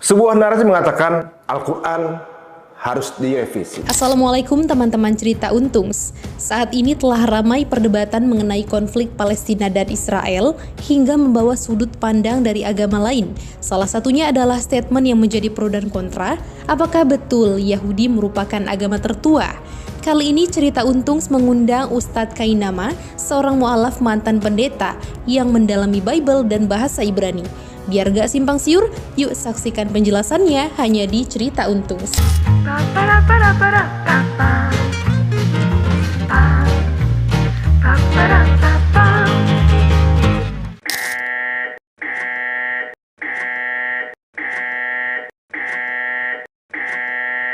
Sebuah narasi mengatakan Al-Quran harus direvisi. Assalamualaikum teman-teman cerita Untungs. Saat ini telah ramai perdebatan mengenai konflik Palestina dan Israel hingga membawa sudut pandang dari agama lain. Salah satunya adalah statement yang menjadi pro dan kontra, apakah betul Yahudi merupakan agama tertua? Kali ini cerita Untungs mengundang Ustadz Kainama, seorang mu'alaf mantan pendeta yang mendalami Bible dan bahasa Ibrani. Biar gak simpang siur, yuk saksikan penjelasannya hanya di cerita Untungs.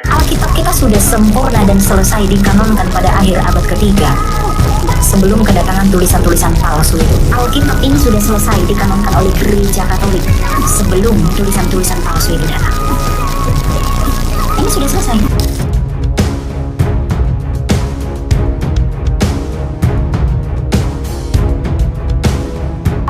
Alkitab kita sudah sempurna dan selesai dikanonkan pada akhir abad ketiga. Sebelum kedatangan tulisan-tulisan palsu itu, Alkitab ini sudah selesai dikanonkan oleh Gereja Katolik sebelum tulisan-tulisan palsu itu datang. Ini sudah selesai.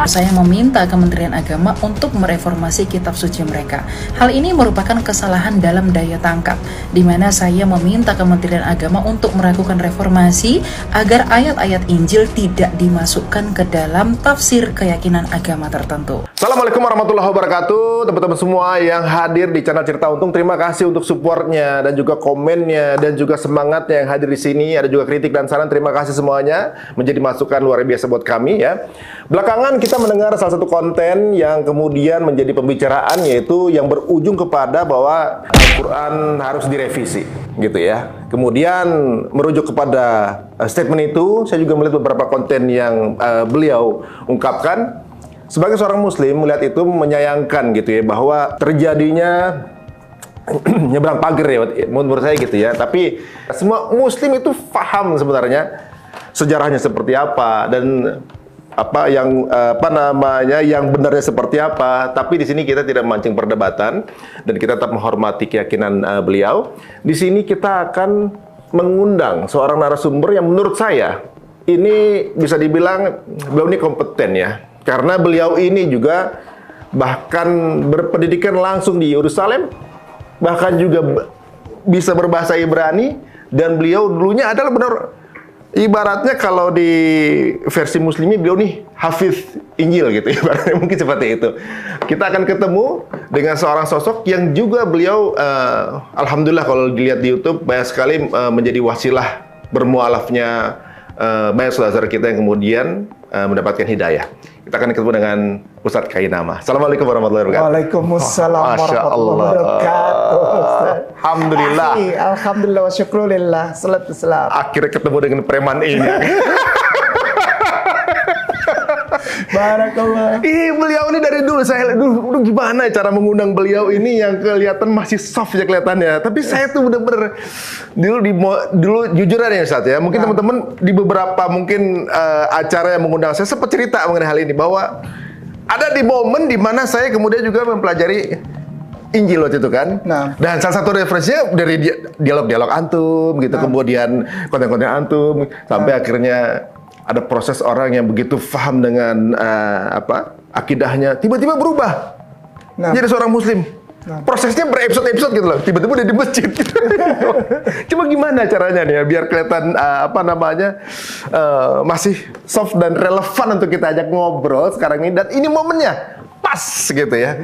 Saya meminta Kementerian Agama untuk mereformasi kitab suci mereka. Hal ini merupakan kesalahan dalam daya tangkap, di mana saya meminta Kementerian Agama untuk melakukan reformasi agar ayat-ayat Injil tidak dimasukkan ke dalam tafsir keyakinan agama tertentu. Assalamualaikum warahmatullahi wabarakatuh. Teman-teman semua yang hadir di channel Cerita Untung, terima kasih untuk supportnya dan juga komennya dan juga semangatnya yang hadir di sini. Ada juga kritik dan saran, terima kasih semuanya. Menjadi masukan luar biasa buat kami ya. Belakangan kita mendengar salah satu konten yang kemudian menjadi pembicaraan, yaitu yang berujung kepada bahwa Al-Quran harus direvisi gitu ya. Kemudian merujuk kepada statement itu, saya juga melihat beberapa konten yang beliau ungkapkan. Sebagai seorang muslim melihat itu menyayangkan gitu ya, bahwa terjadinya nyebrang pagar ya menurut saya gitu ya. Tapi semua muslim itu paham sebenarnya sejarahnya seperti apa dan yang benarnya seperti apa. Tapi di sini kita tidak memancing perdebatan dan kita tetap menghormati keyakinan beliau. Di sini kita akan mengundang seorang narasumber yang menurut saya ini bisa dibilang beliau ini kompeten ya, karena beliau ini juga bahkan berpendidikan langsung di Yerusalem, bahkan juga bisa berbahasa Ibrani, dan beliau dulunya adalah benar ibaratnya kalau di versi muslimi beliau nih hafiz Injil gitu, ibaratnya mungkin seperti itu. Kita akan ketemu dengan seorang sosok yang juga beliau alhamdulillah kalau dilihat di YouTube banyak sekali menjadi wasilah bermualafnya banyak saudara kita yang kemudian mendapatkan hidayah. Kita akan ketemu dengan Ustadz Kainama. Assalamualaikum warahmatullahi wabarakatuh. Waalaikumsalam warahmatullahi wabarakatuh. Alhamdulillah. Alhamdulillah wa syukurillah. Salatu salam. Akhirnya ketemu dengan preman ini. Barakallah. Beliau ini dari dulu saya dulu gimana cara mengundang beliau ini yang kelihatan masih soft ya kelihatannya. Tapi saya tuh bener-bener dulu jujur aja ya Ustaz ya. Mungkin teman-teman di beberapa mungkin acara yang mengundang saya sempat cerita mengenai hal ini, bahwa ada di momen di mana saya kemudian juga mempelajari Injil waktu itu kan. Nah. Dan salah satu referensinya dari dialog-dialog antum gitu, kemudian konten-konten antum sampai akhirnya ada proses orang yang begitu paham dengan akidahnya tiba-tiba berubah jadi seorang muslim. Prosesnya berepisode-episode gitu loh, tiba-tiba udah di masjid gitu. Coba gimana caranya nih ya biar kelihatan masih soft dan relevan untuk kita ajak ngobrol sekarang ini, dan ini momennya pas gitu ya.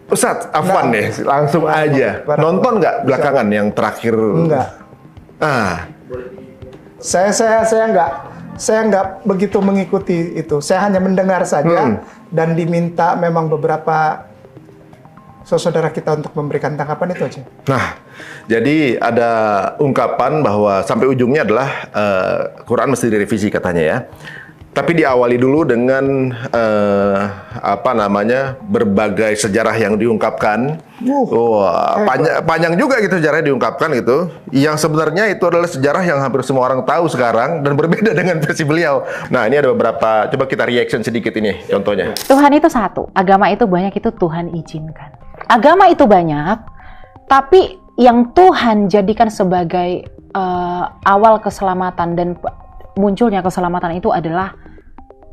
Ustadz Afwan nih, langsung aja. Nonton nggak belakangan yang terakhir? Enggak. Saya nggak begitu mengikuti itu. Saya hanya mendengar saja dan diminta memang beberapa saudara kita untuk memberikan tanggapan itu aja. Nah, jadi ada ungkapan bahwa sampai ujungnya adalah Quran mesti direvisi katanya ya. Tapi diawali dulu dengan berbagai sejarah yang diungkapkan. Panjang juga gitu sejarahnya diungkapkan gitu. Yang sebenarnya itu adalah sejarah yang hampir semua orang tahu sekarang dan berbeda dengan versi beliau. Nah, ini ada beberapa, coba kita reaction sedikit ini contohnya. Tuhan itu satu, agama itu banyak, itu Tuhan izinkan. Agama itu banyak, tapi yang Tuhan jadikan sebagai awal keselamatan dan munculnya keselamatan itu adalah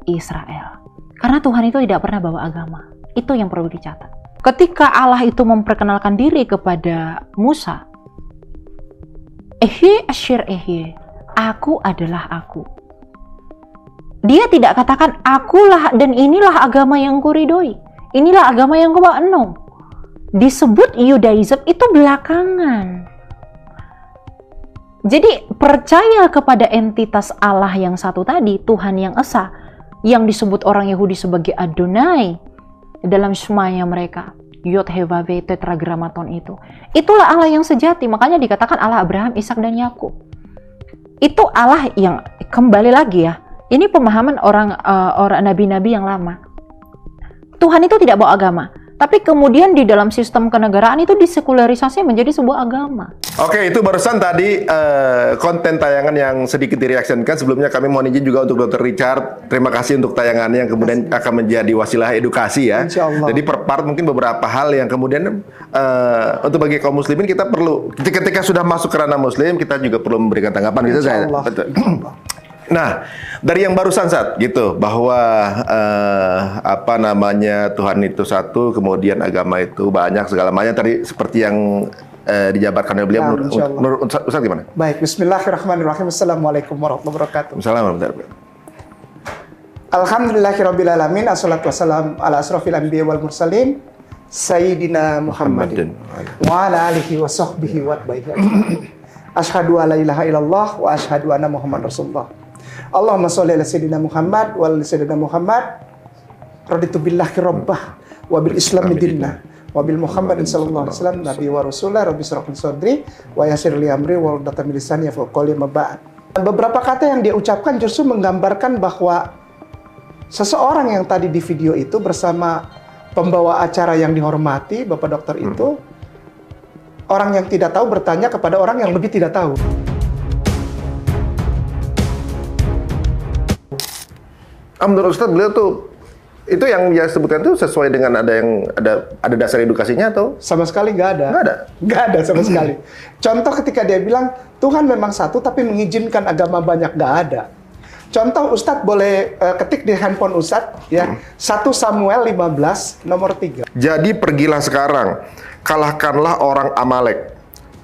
Israel. Karena Tuhan itu tidak pernah bawa agama. Itu yang perlu dicatat. Ketika Allah itu memperkenalkan diri kepada Musa, Ehye asyir ehye, aku adalah aku. Dia tidak katakan akulah dan inilah agama yang kuridoi, inilah agama yang kubawa. No. Disebut Yudaism itu belakangan. Jadi percaya kepada entitas Allah yang satu tadi, Tuhan yang Esa, yang disebut orang Yahudi sebagai Adonai dalam semanya mereka, Yod He Vav He tetragramaton itu. Itulah Allah yang sejati, makanya dikatakan Allah Abraham, Ishak dan Yakub. Itu Allah yang kembali lagi ya. Ini pemahaman orang nabi-nabi yang lama. Tuhan itu tidak bawa agama, tapi kemudian di dalam sistem kenegaraan itu disekularisasi menjadi sebuah agama. Oke, itu barusan tadi konten tayangan yang sedikit direaksikan. Sebelumnya kami mohon izin juga untuk Dr. Richard. Terima kasih untuk tayangannya yang kemudian akan menjadi wasilah edukasi ya. Insyaallah. Jadi per part mungkin beberapa hal yang kemudian untuk bagi kaum muslimin kita perlu ketika sudah masuk ke ranah muslim kita juga perlu memberikan tanggapan gitu saya. Insyaallah. Betul. Nah, dari yang barusan saat gitu bahwa apa namanya Tuhan itu satu, kemudian agama itu banyak segala macam tadi seperti yang dijabarkan oleh beliau. Nah, menurut Ustaz gimana? Baik, bismillahirrahmanirrahim. Assalamualaikum warahmatullahi wabarakatuh. Assalamualaikum warahmatullahi wabarakatuh. Alhamdulillahirrabbilalamin. Assalatu wassalam ala asrafil anbiya wal mursalin Sayyidina Muhammadin wa ala alihi wa sahbihi wa tabi'in. Asyhadu an la ilaha illallah wa asyhadu anna Muhammad Rasulullah. Allahumma sholli ala Sayyidina Muhammad wa ala Sayyidina Muhammad. Raditu billahi rabbah wa bil islami dinnah wa bil Muhammadin sallallahu alaihi wasallam nabi wa rasulah rabbi shrah li sadri wa yassir li amri wa hlul min lisani yafqahu qawli ma ba'd. Beberapa kata yang dia ucapkan justru menggambarkan bahwa seseorang yang tadi di video itu bersama pembawa acara yang dihormati, Bapak Dokter itu, orang yang tidak tahu bertanya kepada orang yang lebih tidak tahu. Menurut Ustaz beliau tuh itu yang dia sebutkan itu sesuai dengan ada dasar edukasinya atau Sama sekali nggak ada. nggak ada? Nggak ada sama sekali. Contoh ketika dia bilang Tuhan memang satu tapi mengizinkan agama banyak, nggak ada. Contoh Ustadz boleh ketik di handphone Ustadz ya. 1 Samuel 15 nomor 3. Jadi pergilah sekarang, kalahkanlah orang Amalek,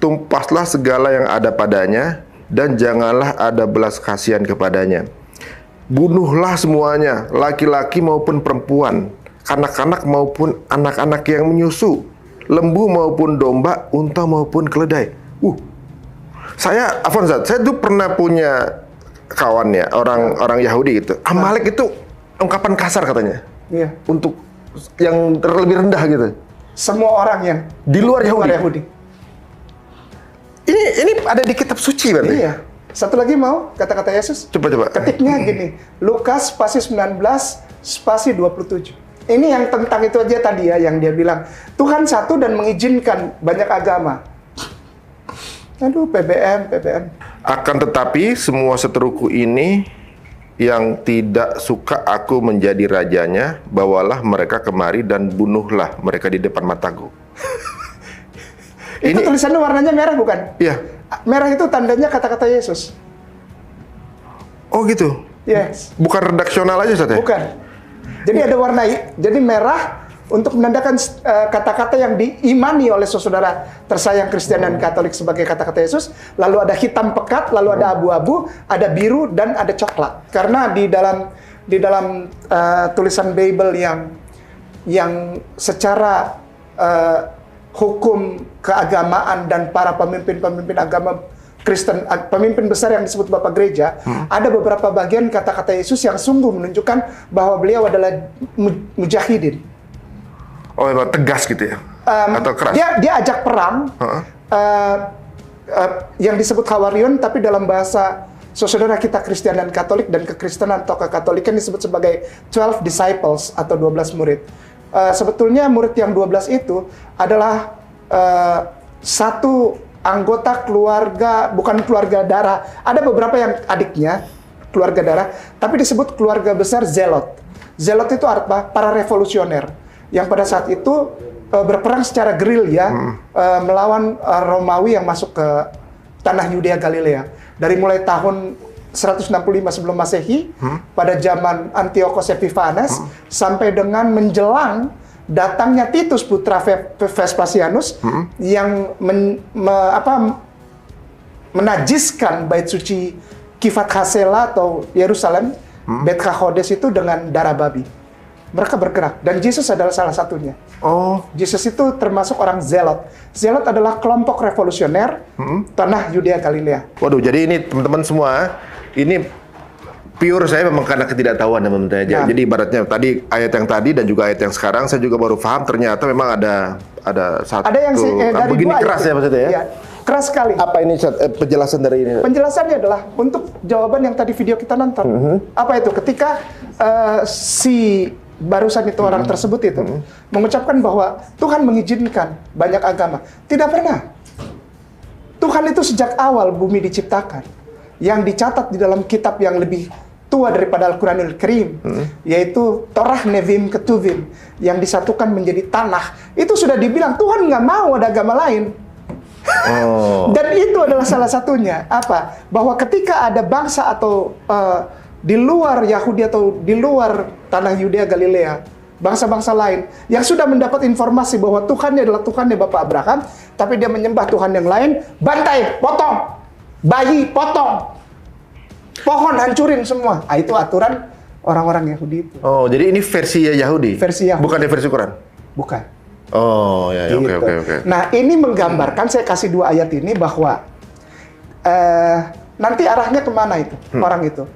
tumpaslah segala yang ada padanya, dan janganlah ada belas kasihan kepadanya. Bunuhlah semuanya, laki-laki maupun perempuan, kanak-kanak maupun anak-anak yang menyusu, lembu maupun domba, unta maupun keledai. Saya tuh pernah punya kawannya, orang Yahudi gitu. Amalek itu ungkapan kasar katanya. Iya. Untuk yang lebih rendah gitu. Semua orang yang Di luar Yahudi. Yahudi. Ini ada di kitab suci berarti? Iya. Satu lagi mau kata-kata Yesus? Coba. Ketiknya gini, Lukas spasi 19 spasi 27. Ini yang tentang itu aja tadi ya, yang dia bilang Tuhan satu dan mengizinkan banyak agama. Aduh, PBM. Akan tetapi semua seteruku ini yang tidak suka aku menjadi rajanya, bawalah mereka kemari dan bunuhlah mereka di depan mataku. Itu tulisannya warnanya merah bukan? Iya. Merah itu tandanya kata-kata Yesus. Oh gitu? Yes. Bukan redaksional aja Ustaz ya? Bukan. Jadi ada warna, jadi merah untuk menandakan kata-kata yang diimani oleh saudara tersayang Kristen dan Katolik sebagai kata-kata Yesus. Lalu ada hitam pekat, lalu ada abu-abu, ada biru, dan ada coklat. Karena di dalam tulisan Bible yang secara hukum keagamaan dan para pemimpin agama Kristen, pemimpin besar yang disebut Bapak Gereja, ada beberapa bagian kata-kata Yesus yang sungguh menunjukkan bahwa beliau adalah mujahidin. Oh, emang tegas gitu ya? Atau keras? Dia ajak perang, yang disebut Hawarion, tapi dalam bahasa saudara kita Kristen dan Katolik dan kekristenan atau kekatolikan disebut sebagai 12 disciples atau 12 murid. Sebetulnya murid yang 12 itu adalah satu anggota keluarga, bukan keluarga darah. Ada beberapa yang adiknya keluarga darah, tapi disebut keluarga besar Zelot. Zelot itu apa? Para revolusioner yang pada saat itu berperang secara gerilya melawan Romawi yang masuk ke tanah Yudea Galilea. Dari mulai tahun 165 sebelum Masehi pada zaman Antiochus Epiphanes sampai dengan menjelang datangnya Titus putra Vespasianus yang menajiskan bait suci Kifat Hasela atau Yerusalem, Beit Hakodes itu dengan darah babi. Mereka bergerak, dan Yesus adalah salah satunya. Oh, Yesus itu termasuk orang Zelot. Zelot adalah kelompok revolusioner tanah Yudea Galilea. waduh, jadi ini teman-teman semua, ini pure saya memang karena ketidaktahuan teman-teman. Nah. Jadi ibaratnya tadi ayat yang tadi dan juga ayat yang sekarang saya juga baru paham ternyata memang ada satu. Ada yang dari begini dua keras ayat ya maksudnya ya? Iya, keras sekali. Apa ini penjelasan dari ini? Penjelasannya adalah untuk jawaban yang tadi video kita nonton. Apa itu? Ketika si barusan itu orang tersebut itu mengucapkan bahwa Tuhan mengizinkan banyak agama. Tidak pernah. Tuhan itu sejak awal bumi diciptakan, yang dicatat di dalam kitab yang lebih tua daripada Al-Quranul Karim, yaitu Torah Nevim Ketuvim, yang disatukan menjadi tanah. Itu sudah dibilang Tuhan nggak mau ada agama lain. Oh. Dan itu adalah salah satunya. Apa? Bahwa ketika ada bangsa atau di luar Yahudi atau di luar tanah Yudea Galilea, bangsa-bangsa lain yang sudah mendapat informasi bahwa Tuhannya adalah Tuhannya Bapak Abraham, tapi dia menyembah Tuhan yang lain, bantai, potong, bayi, potong, pohon hancurin semua. Ah, itu aturan orang-orang Yahudi itu. Oh, jadi ini versi Yahudi? Versi Yahudi. Bukan versi Quran? Bukan. Oh, ya, Gitu. oke. Nah, ini menggambarkan, saya kasih dua ayat ini bahwa nanti arahnya kemana itu orang itu.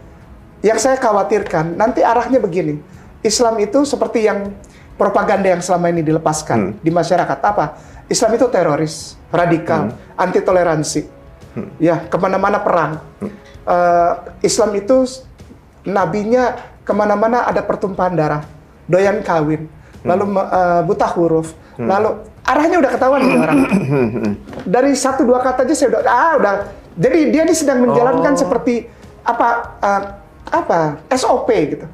Yang saya khawatirkan, nanti arahnya begini. Islam itu seperti yang propaganda yang selama ini dilepaskan di masyarakat. Apa? Islam itu teroris, radikal, anti toleransi. Ya, kemana-mana perang. Islam itu nabinya kemana-mana ada pertumpahan darah, doyan kawin, lalu buta huruf, lalu arahnya udah ketahuan nih orang. Dari 1-2 kata aja saya udah. Jadi dia ini sedang menjalankan seperti apa SOP gitu.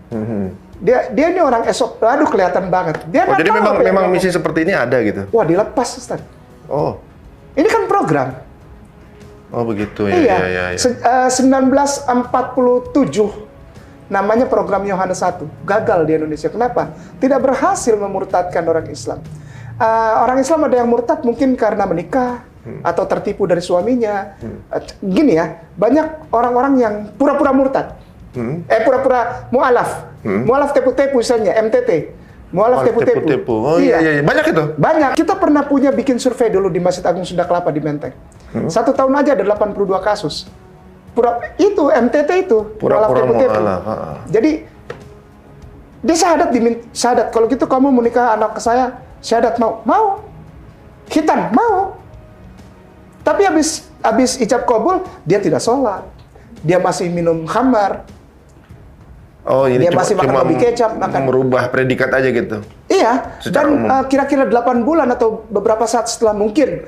Dia ini orang SOP. Aduh, kelihatan banget. Dia Oh, jadi tahu apa yang memang ngomong. misi seperti ini ada gitu. Wah, dilepas, Ustaz. Oh. Ini kan program. Oh, begitu ya. Iya. Ya. 1947 namanya program Yohanes 1. Gagal di Indonesia. Kenapa? Tidak berhasil memurtadkan orang Islam. Orang Islam ada yang murtad mungkin karena menikah atau tertipu dari suaminya. Gini ya, banyak orang-orang yang pura-pura murtad. Pura-pura mu'alaf. Mu'alaf tepu-tepu misalnya, MTT. Mu'alaf tepu-tepu. Oh iya. Banyak itu? Banyak. Kita pernah bikin survei dulu di Masjid Agung Sunda Kelapa di Menteng. 1 tahun aja ada 82 kasus. Itu MTT itu. Pura-pura tepu-tepu. mu'alaf. Jadi dia syahadat. Kalau gitu kamu mau nikah anak ke saya, syahadat mau? Mau. Khitan mau. Tapi habis ijab kabul, dia tidak sholat. Dia masih minum khamar. Oh, ini Dia masih makan babi kecap, merubah predikat aja gitu. Iya, Secara dan umum. kira-kira 8 bulan atau beberapa saat setelah mungkin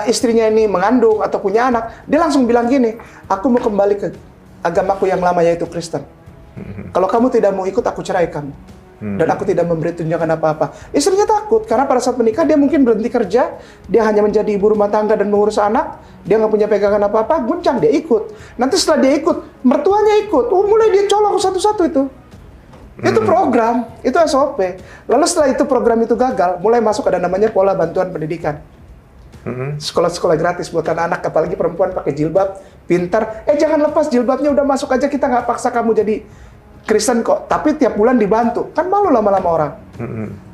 istrinya ini mengandung atau punya anak, dia langsung bilang gini, aku mau kembali ke agamaku yang lama yaitu Kristen. Kalau kamu tidak mau ikut, aku cerai kamu. Dan aku tidak memberi tunjangan apa-apa. Istrinya takut, karena pada saat menikah dia mungkin berhenti kerja, dia hanya menjadi ibu rumah tangga dan mengurus anak, dia nggak punya pegangan apa-apa, guncang, dia ikut. Nanti setelah dia ikut, mertuanya ikut, mulai dia colok satu-satu itu. Itu program, itu SOP. Lalu setelah itu program itu gagal, mulai masuk ada namanya pola bantuan pendidikan. Sekolah-sekolah gratis buat anak-anak, apalagi perempuan pakai jilbab, pintar. Jangan lepas jilbabnya, udah masuk aja, kita nggak paksa kamu jadi Kristen kok, tapi tiap bulan dibantu. Kan malu lama-lama orang.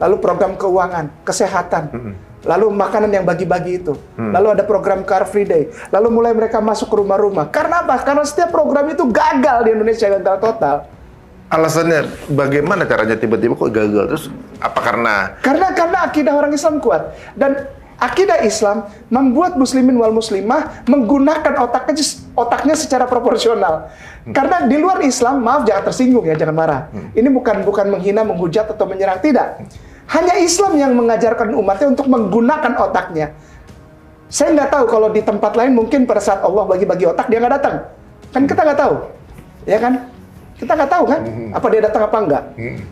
Lalu program keuangan, kesehatan, lalu makanan yang bagi-bagi itu. Lalu ada program Car Free Day. Lalu mulai mereka masuk ke rumah-rumah. Karena apa? Karena setiap program itu gagal di Indonesia secara total. Alasannya bagaimana caranya tiba-tiba kok gagal? Terus apa karena? Karena akidah orang Islam kuat. Dan akidah Islam membuat muslimin wal muslimah menggunakan otaknya secara proporsional. Karena di luar Islam, maaf jangan tersinggung ya, jangan marah. Ini bukan menghina, menghujat atau menyerang, tidak. Hanya Islam yang mengajarkan umatnya untuk menggunakan otaknya. Saya nggak tahu kalau di tempat lain mungkin pada saat Allah bagi-bagi otak dia nggak datang. Kan kita nggak tahu, ya kan? Kita nggak tahu kan, apa dia datang apa enggak.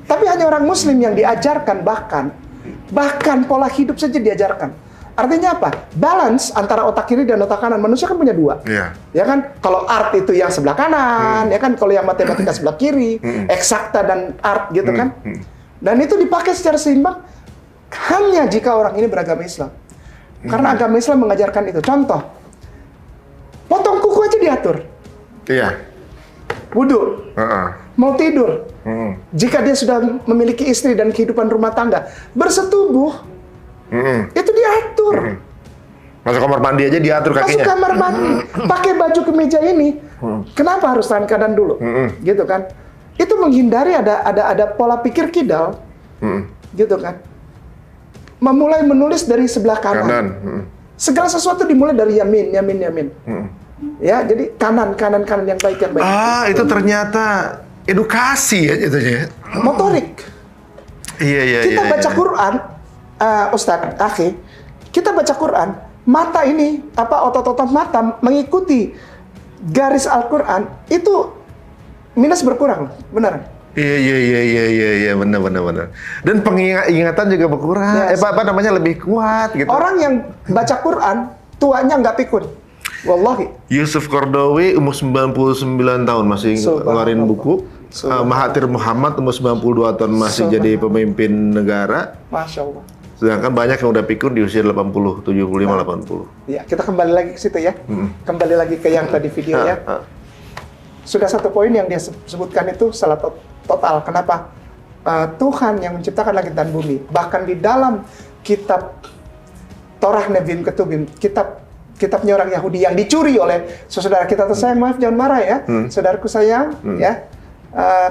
Tapi hanya orang Muslim yang diajarkan bahkan pola hidup saja diajarkan. Artinya apa? Balance antara otak kiri dan otak kanan. Manusia kan punya 2. Iya. Ya kan? Kalau art itu yang sebelah kanan, ya kan? Kalau yang matematika sebelah kiri, eksakta dan art gitu kan? Dan itu dipakai secara seimbang. Hanya jika orang ini beragama Islam. Karena agama Islam mengajarkan itu. Contoh, potong kuku aja diatur. Iya. Wudhu, mau tidur. Jika dia sudah memiliki istri dan kehidupan rumah tangga, bersetubuh, itu diatur. Masuk kamar mandi aja diatur kakinya. Masuk kamar mandi, pakai baju kemeja ini. Kenapa harus tangan kanan dulu? Gitu kan? Itu menghindari ada pola pikir kidal. Gitu kan? Memulai menulis dari sebelah kanan. Segala sesuatu dimulai dari yamin. Ya, jadi kanan yang baik. Itu ternyata edukasi ya jatuhnya. Motorik. Iya. Kita baca Quran, Ustadz, akhi, kita baca Quran, mata ini, otot-otot mata mengikuti garis Al-Quran, itu minus berkurang, benar? Iya, benar. Dan pengingatan juga berkurang. Yes. Lebih kuat gitu. Orang yang baca Quran, tuanya nggak pikun. Wallahi. Yusuf Qaradawi umur 99 tahun masih ngeluarin buku. Mahathir Muhammad umur 92 tahun masih jadi pemimpin negara. Masya Allah. Sedangkan banyak yang udah pikun di usia 80, 75, 80. Ya, kita kembali lagi ke situ ya. Kembali lagi ke yang tadi video ya. Sudah satu poin yang dia sebutkan itu salah total. Kenapa? Tuhan yang menciptakan langit dan bumi. Bahkan di dalam kitab Torah Nevi'im Ketubim, kitabnya orang Yahudi yang dicuri oleh saudara kita tersayang, maaf jangan marah ya, saudaraku sayang, ya.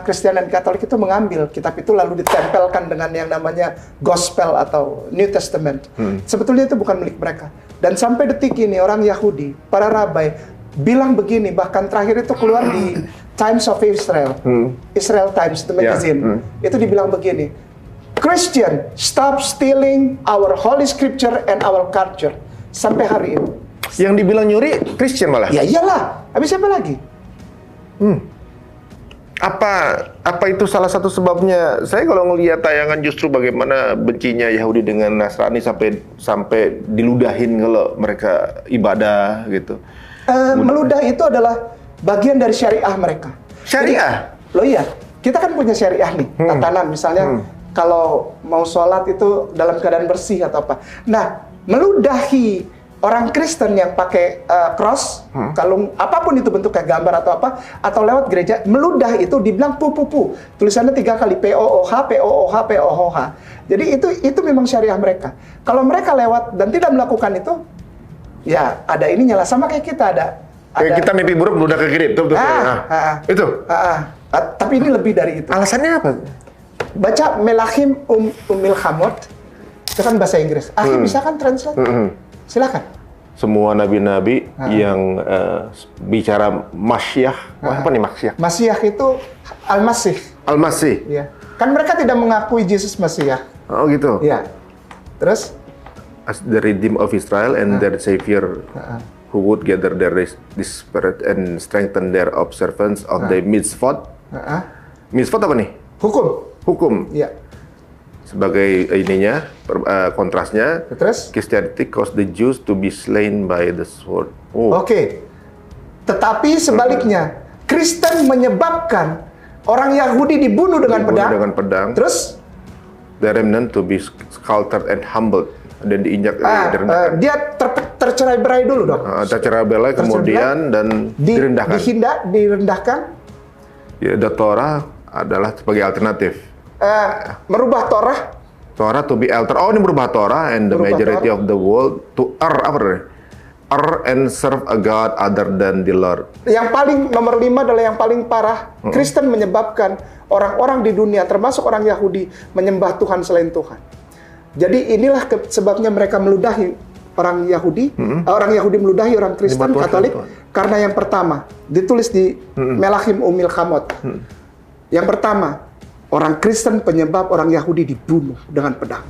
Kristen dan Katolik itu mengambil kitab itu lalu ditempelkan dengan yang namanya Gospel atau New Testament. Sebetulnya itu bukan milik mereka. Dan sampai detik ini orang Yahudi, para rabai bilang begini, bahkan terakhir itu keluar di Times of Israel, Israel Times, the magazine. Itu dibilang begini, Christian, stop stealing our holy scripture and our culture. Sampai hari ini. Yang dibilang nyuri Christian malah. Ya iyalah, habis siapa lagi? Apa itu salah satu sebabnya? Saya kalau ngelihat tayangan justru bagaimana bencinya Yahudi dengan Nasrani sampai diludahin kalau mereka ibadah gitu. Meludah itu adalah bagian dari syariah mereka. Syariah? Jadi, loh iya, kita kan punya syariah nih, tatanan misalnya kalau mau sholat itu dalam keadaan bersih atau apa. Nah, meludahi orang Kristen yang pakai cross, kalung apapun itu bentuknya, gambar atau apa, atau lewat gereja, meludah itu dibilang pu. Tulisannya 3 kali, POOH. Jadi itu memang syariah mereka. Kalau mereka lewat dan tidak melakukan itu, ya ada ininya lah, sama kayak kita ada kayak kita mimpi buruk meludah ke kiri, betul. Itu. Tapi ini lebih dari itu. Alasannya apa? Baca Melachim Milchamot, itu kan bahasa Inggris. Bisa kan translate? Silakan. Semua nabi-nabi yang bicara Masyiah. Apa nih Masyiah? Masyiah itu Al-Masih. Al-Masih. Ya. Kan mereka tidak mengakui Yesus Masiah. Oh gitu. Ya. Terus? As the Redeemer of Israel and their Savior, who would gather their disparate and strengthen their observance of the mitzvot. Mitzvot apa nih? Hukum. Ya. Sebagai ininya, kontrasnya, terus? Christianity caused the Jews to be slain by the sword. Oke. Tetapi sebaliknya, Kristen menyebabkan orang Yahudi dibunuh dengan pedang. Terus? The remnant to be scattered and humbled. Dan diinjak, direndahkan. Dia tercerai-berai dulu dong. Tercerai-berai kemudian dan direndahkan. Direndahkan. Ya, the Torah adalah sebagai alternatif. Merubah Torah to be altered. Oh, ini merubah Torah and the majority of the world to err and serve a God other than the Lord. Yang paling nomor 5 adalah yang paling parah. Kristen menyebabkan orang-orang di dunia, termasuk orang Yahudi, menyembah Tuhan selain Tuhan. Jadi inilah sebabnya mereka meludahi orang Yahudi. Orang Yahudi meludahi orang Kristen Katolik karena yang pertama ditulis di Melachim Milchamot. Yang pertama, orang Kristen penyebab orang Yahudi dibunuh dengan pedang.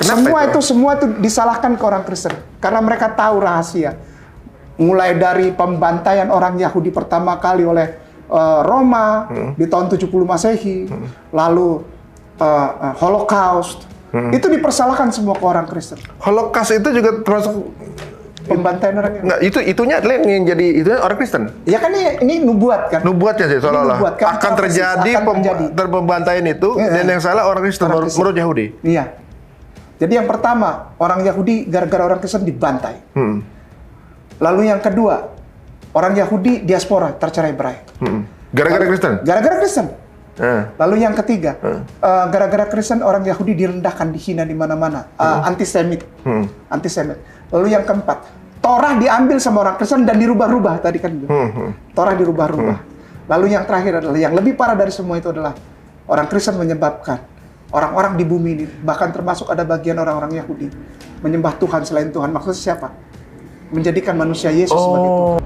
Semua itu disalahkan ke orang Kristen karena mereka tahu rahasia. Mulai dari pembantaian orang Yahudi pertama kali oleh Roma di tahun 70 Masehi, lalu Holocaust, itu dipersalahkan semua ke orang Kristen. Holocaust itu juga termasuk Pembantaian orang Yahudi. Nggak, itunya adalah yang jadi itu orang Kristen. Ya kan ini nubuat kan? Nubuatnya sih seolah-olah nubuat, kan? akan terjadi pembantaian itu, dan yang salah orang Kristen menurut Yahudi. Iya. Jadi yang pertama, orang Yahudi gara-gara orang Kristen dibantai. Lalu yang kedua, orang Yahudi diaspora tercerai-berai. Gara-gara Kristen? Gara-gara Kristen. Lalu yang ketiga, gara-gara Kristen orang Yahudi direndahkan, dihina di mana-mana, antisemit. Lalu yang keempat, Torah diambil sama orang Kristen dan dirubah-rubah tadi kan. Torah dirubah-rubah. Lalu yang terakhir adalah yang lebih parah dari semua itu adalah orang Kristen menyebabkan orang-orang di bumi ini, bahkan termasuk ada bagian orang-orang Yahudi, menyembah Tuhan selain Tuhan. Maksudnya siapa? Menjadikan manusia Yesus sebagai Tuhan.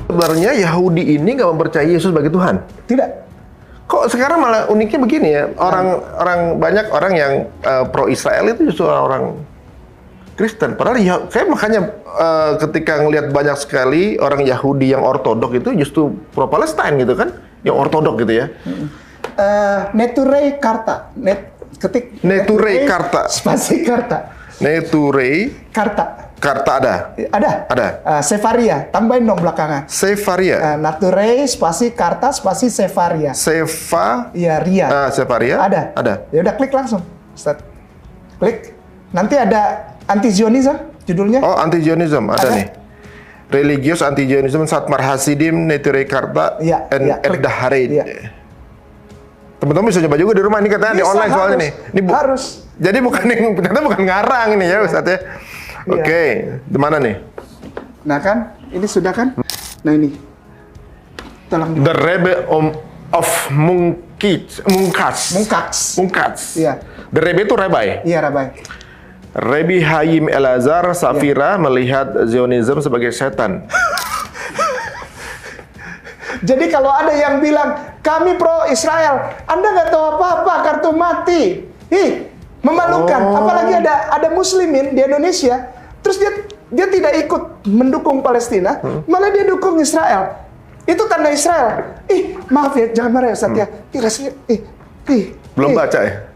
Sebenarnya Yahudi ini nggak mempercayai Yesus sebagai Tuhan. Tidak. Kok sekarang malah uniknya begini ya, banyak orang yang pro Israel itu justru orang Kristen. Padahal ya, kayak makanya ketika ngelihat banyak sekali orang Yahudi yang ortodok itu justru pro Palestine gitu kan, yang ortodok gitu ya. Neturei Karta. Ketik Neturei Karta. Spasi Karta. Neturei Karta. Karta ada? Ada. Sefaria, tambahin dong belakangan. Sefaria. Naturei spasi Karta spasi Sefaria. Iya, Ria. Sefaria? Ada. Ya udah klik langsung, Ustaz. Klik. Nanti ada anti-Zionism judulnya. Oh, anti-Zionism ada nih. Religius anti-Zionism Satmar Hasidim Neturei Karta Erdahare. Teman-teman bisa coba juga di rumah, ini katanya di online soalnya nih. Ini harus. Jadi ternyata bukan ngarang ini ya Ustaz ya. Oke, di mana nih? Nah kan, ini sudah kan? Nah ini. Tolong. The Rebbe of Munkats. Iya. The Rebbe itu Rabbi. Iya, Rabbi. Rabbi Hayim Elazar Safira melihat Zionism sebagai setan. Jadi kalau ada yang bilang kami pro Israel, Anda nggak tahu apa-apa, kartu mati. Memalukan. Apalagi ada Muslimin di Indonesia. Terus dia tidak ikut mendukung Palestina, malah dia dukung Israel. Itu tanda Israel. Maaf ya, jangan marah ya Ustaz ya. Belum baca ya?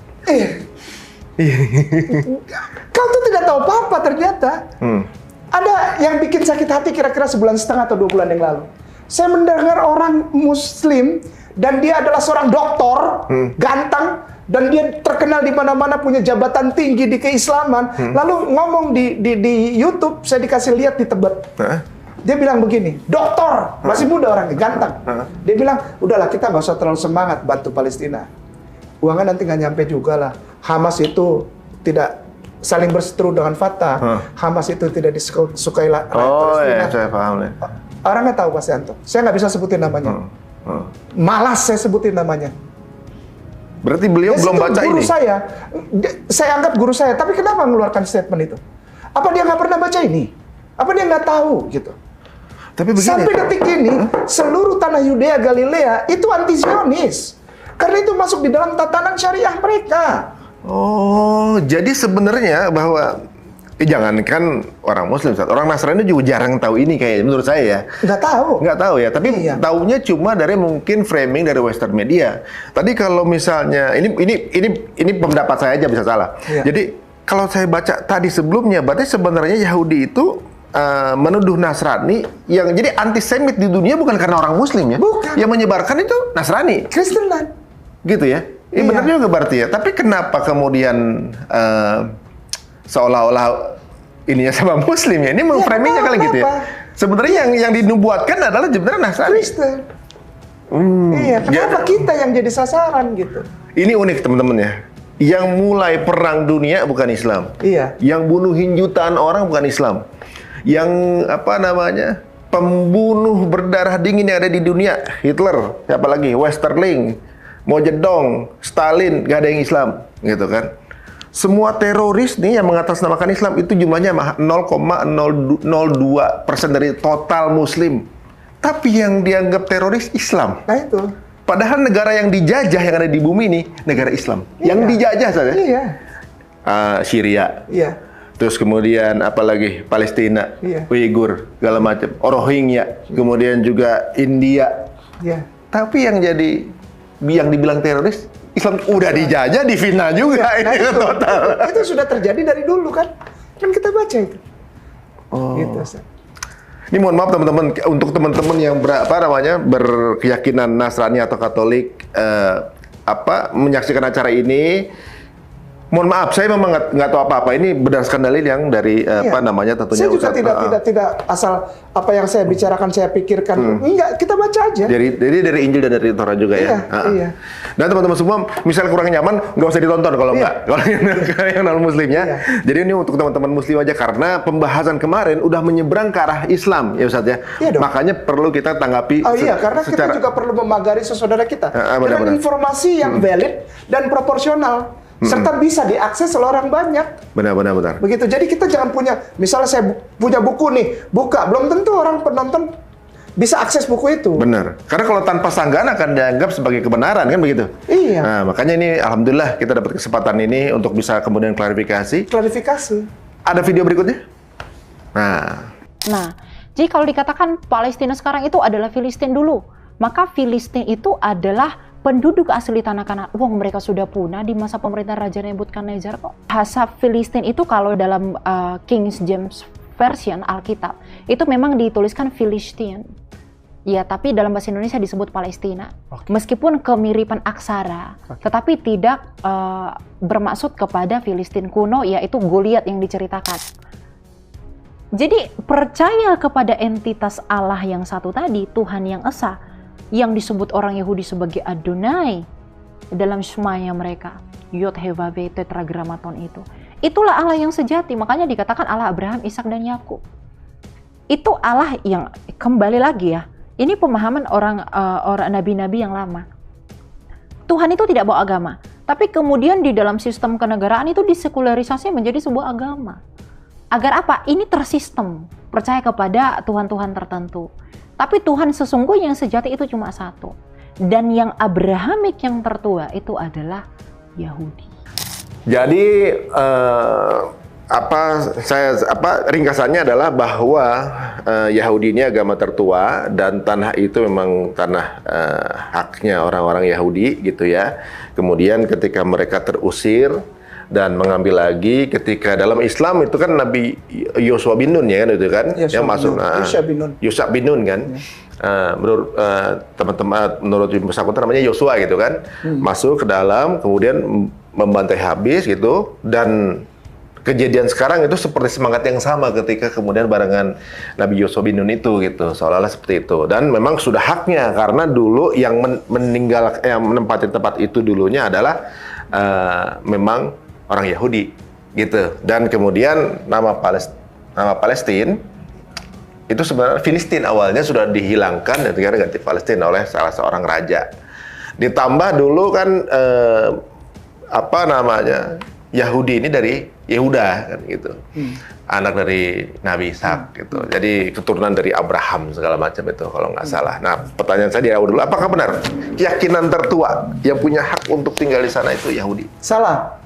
Kau tuh tidak tahu apa-apa ternyata. Ada yang bikin sakit hati kira-kira sebulan setengah atau 2 bulan yang lalu. Saya mendengar orang Muslim dan dia adalah seorang doktor, ganteng, dan dia terkenal di mana-mana, punya jabatan tinggi di keislaman. Lalu ngomong di YouTube, saya dikasih lihat di Tebet. Dia bilang begini, dokter, masih muda orangnya, ganteng. Dia bilang, udahlah kita nggak usah terlalu semangat bantu Palestina. Uangnya nanti nggak nyampe juga lah. Hamas itu tidak saling berseteru dengan Fatah. Hamas itu tidak disukai rakyat Palestina. Iya, saya paham nih. Orangnya tahu Pak Yanto. Saya nggak bisa sebutin namanya. Malas saya sebutin namanya. Berarti beliau belum baca guru ini? Saya anggap guru saya, tapi kenapa mengeluarkan statement itu? Apa dia nggak pernah baca ini? Apa dia nggak tahu gitu? Tapi begini, sampai detik ini, seluruh tanah Yudea Galilea itu anti-Zionis. Karena itu masuk di dalam tatanan syariah mereka. Oh, jadi sebenarnya bahwa jangankan orang Muslim, orang Nasrani juga jarang tahu ini kayak menurut saya ya. Nggak tahu ya, tapi taunya cuma dari mungkin framing dari Western media. Tadi kalau misalnya ini pendapat saya aja bisa salah. Jadi kalau saya baca tadi sebelumnya, berarti sebenarnya Yahudi itu menuduh Nasrani yang jadi antisemit di dunia bukan karena orang Muslim ya. Bukan. Yang menyebarkan itu Nasrani. Kristenan. Gitu ya. Ini benar juga berarti ya. Tapi kenapa kemudian seolah-olah ininya sama Muslim ya? Ini framingnya kali gitu ya. Sebenarnya yang dinubuatkan adalah sebenarnya Nasrani. Kristen. Iya, kenapa kita yang jadi sasaran gitu? Ini unik teman-teman ya. Yang mulai perang dunia bukan Islam. Iya. Yang bunuhin jutaan orang bukan Islam. Yang pembunuh berdarah dingin yang ada di dunia, Hitler, siapa lagi? Westerling, Mao Zedong, Stalin, gak ada yang Islam, gitu kan? Semua teroris nih yang mengatasnamakan Islam itu jumlahnya 0,002% dari total Muslim. Tapi yang dianggap teroris Islam. Nah itu. Padahal negara yang dijajah yang ada di bumi ini negara Islam. Yang dijajah saja. Iya. Syria. Iya. Terus kemudian apalagi Palestina, Uighur, segala macam, Rohingya, kemudian juga India. Iya. Tapi yang jadi yang dibilang teroris, Islam udah dijajah, difitnah juga Nah, ini total. itu sudah terjadi dari dulu kan kita baca itu. Gitu, Ustaz. Ini mohon maaf teman-teman, untuk teman-teman yang berkeyakinan Nasrani atau Katolik menyaksikan acara ini, mohon maaf, saya memang nggak tahu apa-apa. Ini berdasarkan dalil yang dari tentunya. Saya juga Ustaz, tidak asal apa yang saya bicarakan saya pikirkan. Enggak, kita baca aja. Jadi dari Injil dan dari Torah juga ya. Iya. Dan teman-teman semua, misal kurang nyaman, nggak usah ditonton kalau nggak. Kalau yang non Muslimnya. Jadi ini untuk teman-teman Muslim aja, karena pembahasan kemarin udah menyeberang ke arah Islam ya Ustaz ya. Iya dong. Makanya perlu kita tanggapi. Karena kita juga perlu memagari saudara kita dengan benar-benar. informasi yang valid dan proporsional. Serta bisa diakses oleh orang banyak. Benar. Begitu. Jadi kita jangan punya, misalnya saya punya buku nih, buka, belum tentu orang penonton bisa akses buku itu. Benar. Karena kalau tanpa sanggahan akan dianggap sebagai kebenaran kan begitu. Iya. Nah, makanya ini alhamdulillah kita dapat kesempatan ini untuk bisa kemudian klarifikasi. Ada video berikutnya? Nah, jadi kalau dikatakan Palestina sekarang itu adalah Filistin dulu, maka Filistin itu adalah penduduk asli tanah Kanaan. Mereka sudah punah di masa pemerintahan Raja Nebukadnezar kok. Bahasa Filistin itu kalau dalam King James Version Alkitab itu memang dituliskan Filistin. Ya, tapi dalam bahasa Indonesia disebut Palestina. Meskipun kemiripan aksara, tetapi tidak bermaksud kepada Filistin kuno, yaitu Goliat yang diceritakan. Jadi percaya kepada entitas Allah yang satu tadi, Tuhan yang Esa, yang disebut orang Yahudi sebagai Adonai dalam Shema-nya mereka, Yod He Vav He Tetragrammaton itu. Itulah Allah yang sejati, makanya dikatakan Allah Abraham, Ishak dan Yakub. Itu Allah yang kembali lagi ya. Ini pemahaman orang nabi-nabi yang lama. Tuhan itu tidak bawa agama, tapi kemudian di dalam sistem kenegaraan itu disekularisasi menjadi sebuah agama. Agar apa? Ini tersistem, percaya kepada Tuhan-Tuhan tertentu. Tapi Tuhan sesungguhnya yang sejati itu cuma satu. Dan yang Abrahamik yang tertua itu adalah Yahudi. Jadi ringkasannya adalah bahwa Yahudi ini agama tertua dan tanah itu memang tanah haknya orang-orang Yahudi gitu ya. Kemudian ketika mereka terusir dan mengambil lagi, ketika dalam Islam itu kan Nabi Yosua bin Nun ya kan itu kan yang masuk Yusha bin Nun kan. Menurut teman-teman, menurut bersangkutan namanya Yosua gitu kan, masuk ke dalam kemudian membantai habis gitu. Dan kejadian sekarang itu seperti semangat yang sama ketika kemudian barengan Nabi Yosua bin Nun itu gitu, seolah-olah seperti itu. Dan memang sudah haknya, karena dulu yang menempati tempat itu dulunya adalah memang orang Yahudi gitu. Dan kemudian nama Palestina itu sebenarnya Filistin awalnya sudah dihilangkan dan ganti Palestina oleh salah seorang raja. Ditambah dulu kan Yahudi ini dari Yehuda kan gitu. Anak dari Nabi Ishak gitu. Jadi keturunan dari Abraham segala macam itu kalau nggak salah. Nah, pertanyaan saya di awal dulu, apakah benar keyakinan tertua yang punya hak untuk tinggal di sana itu Yahudi? Salah.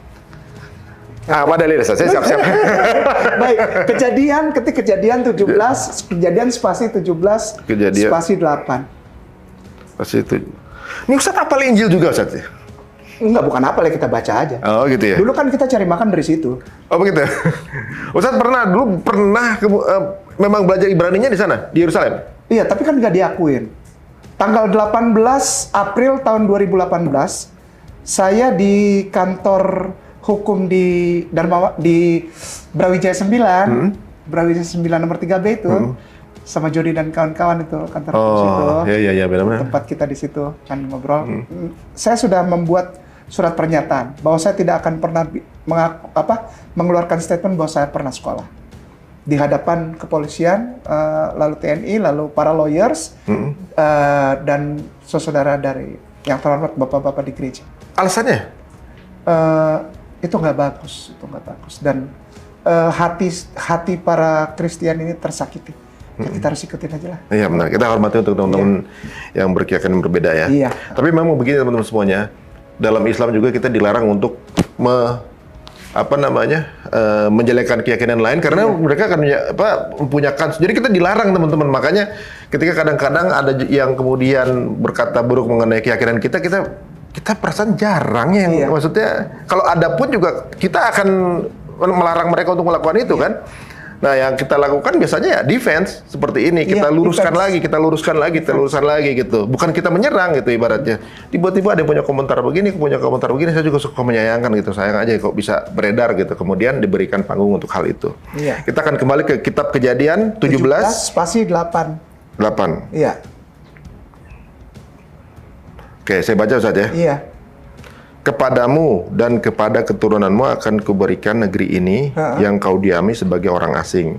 Apa dalilnya? Saya siap-siap. Baik, kejadian 17, kejadian spasi 17, spasi 8. Spasi itu. Ini Ustaz apal Injil juga Ustaz? Enggak, bukan apal ya, kita baca aja. Oh gitu ya? Dulu kan kita cari makan dari situ. Oh begitu? Ustaz memang belajar Ibraninya di sana, di Yerusalem? Iya, tapi kan nggak diakuin. Tanggal 18 April tahun 2018, saya di kantor hukum di Brawijaya 9, Brawijaya 9 nomor 3B itu, sama Jody dan kawan-kawan itu kantor hukum situ. Iya, benar-benar. Tempat kita di situ kan ngobrol. Saya sudah membuat surat pernyataan bahwa saya tidak akan pernah mengeluarkan statement bahwa saya pernah sekolah. Di hadapan kepolisian, lalu TNI, lalu para lawyers, dan saudara dari yang terhormat bapak-bapak di gereja. Alasannya? Itu nggak bagus, dan hati para Kristen ini tersakiti. Kita harus ikutin aja lah. Iya benar, kita hormati untuk teman-teman yang berkeyakinan berbeda ya. Tapi memang begini teman-teman semuanya, dalam Islam juga kita dilarang untuk menjelekkan keyakinan lain karena mereka akan mempunyakan. Jadi kita dilarang teman-teman. Makanya ketika kadang-kadang ada yang kemudian berkata buruk mengenai keyakinan kita perasaan jarang yang maksudnya kalau ada pun juga kita akan melarang mereka untuk melakukan itu kan. Nah, yang kita lakukan biasanya ya defense seperti ini. Kita luruskan lagi gitu. Bukan kita menyerang gitu ibaratnya. Tiba-tiba ada yang punya komentar begini, saya juga suka menyayangkan gitu. Sayang aja kok bisa beredar gitu. Kemudian diberikan panggung untuk hal itu. Iya. Kita akan kembali ke kitab Kejadian 17 spasi 8. Iya. Oke, saya baca Ustaz ya. Iya. Kepadamu dan kepada keturunanmu akan kuberikan negeri ini yang kau diami sebagai orang asing,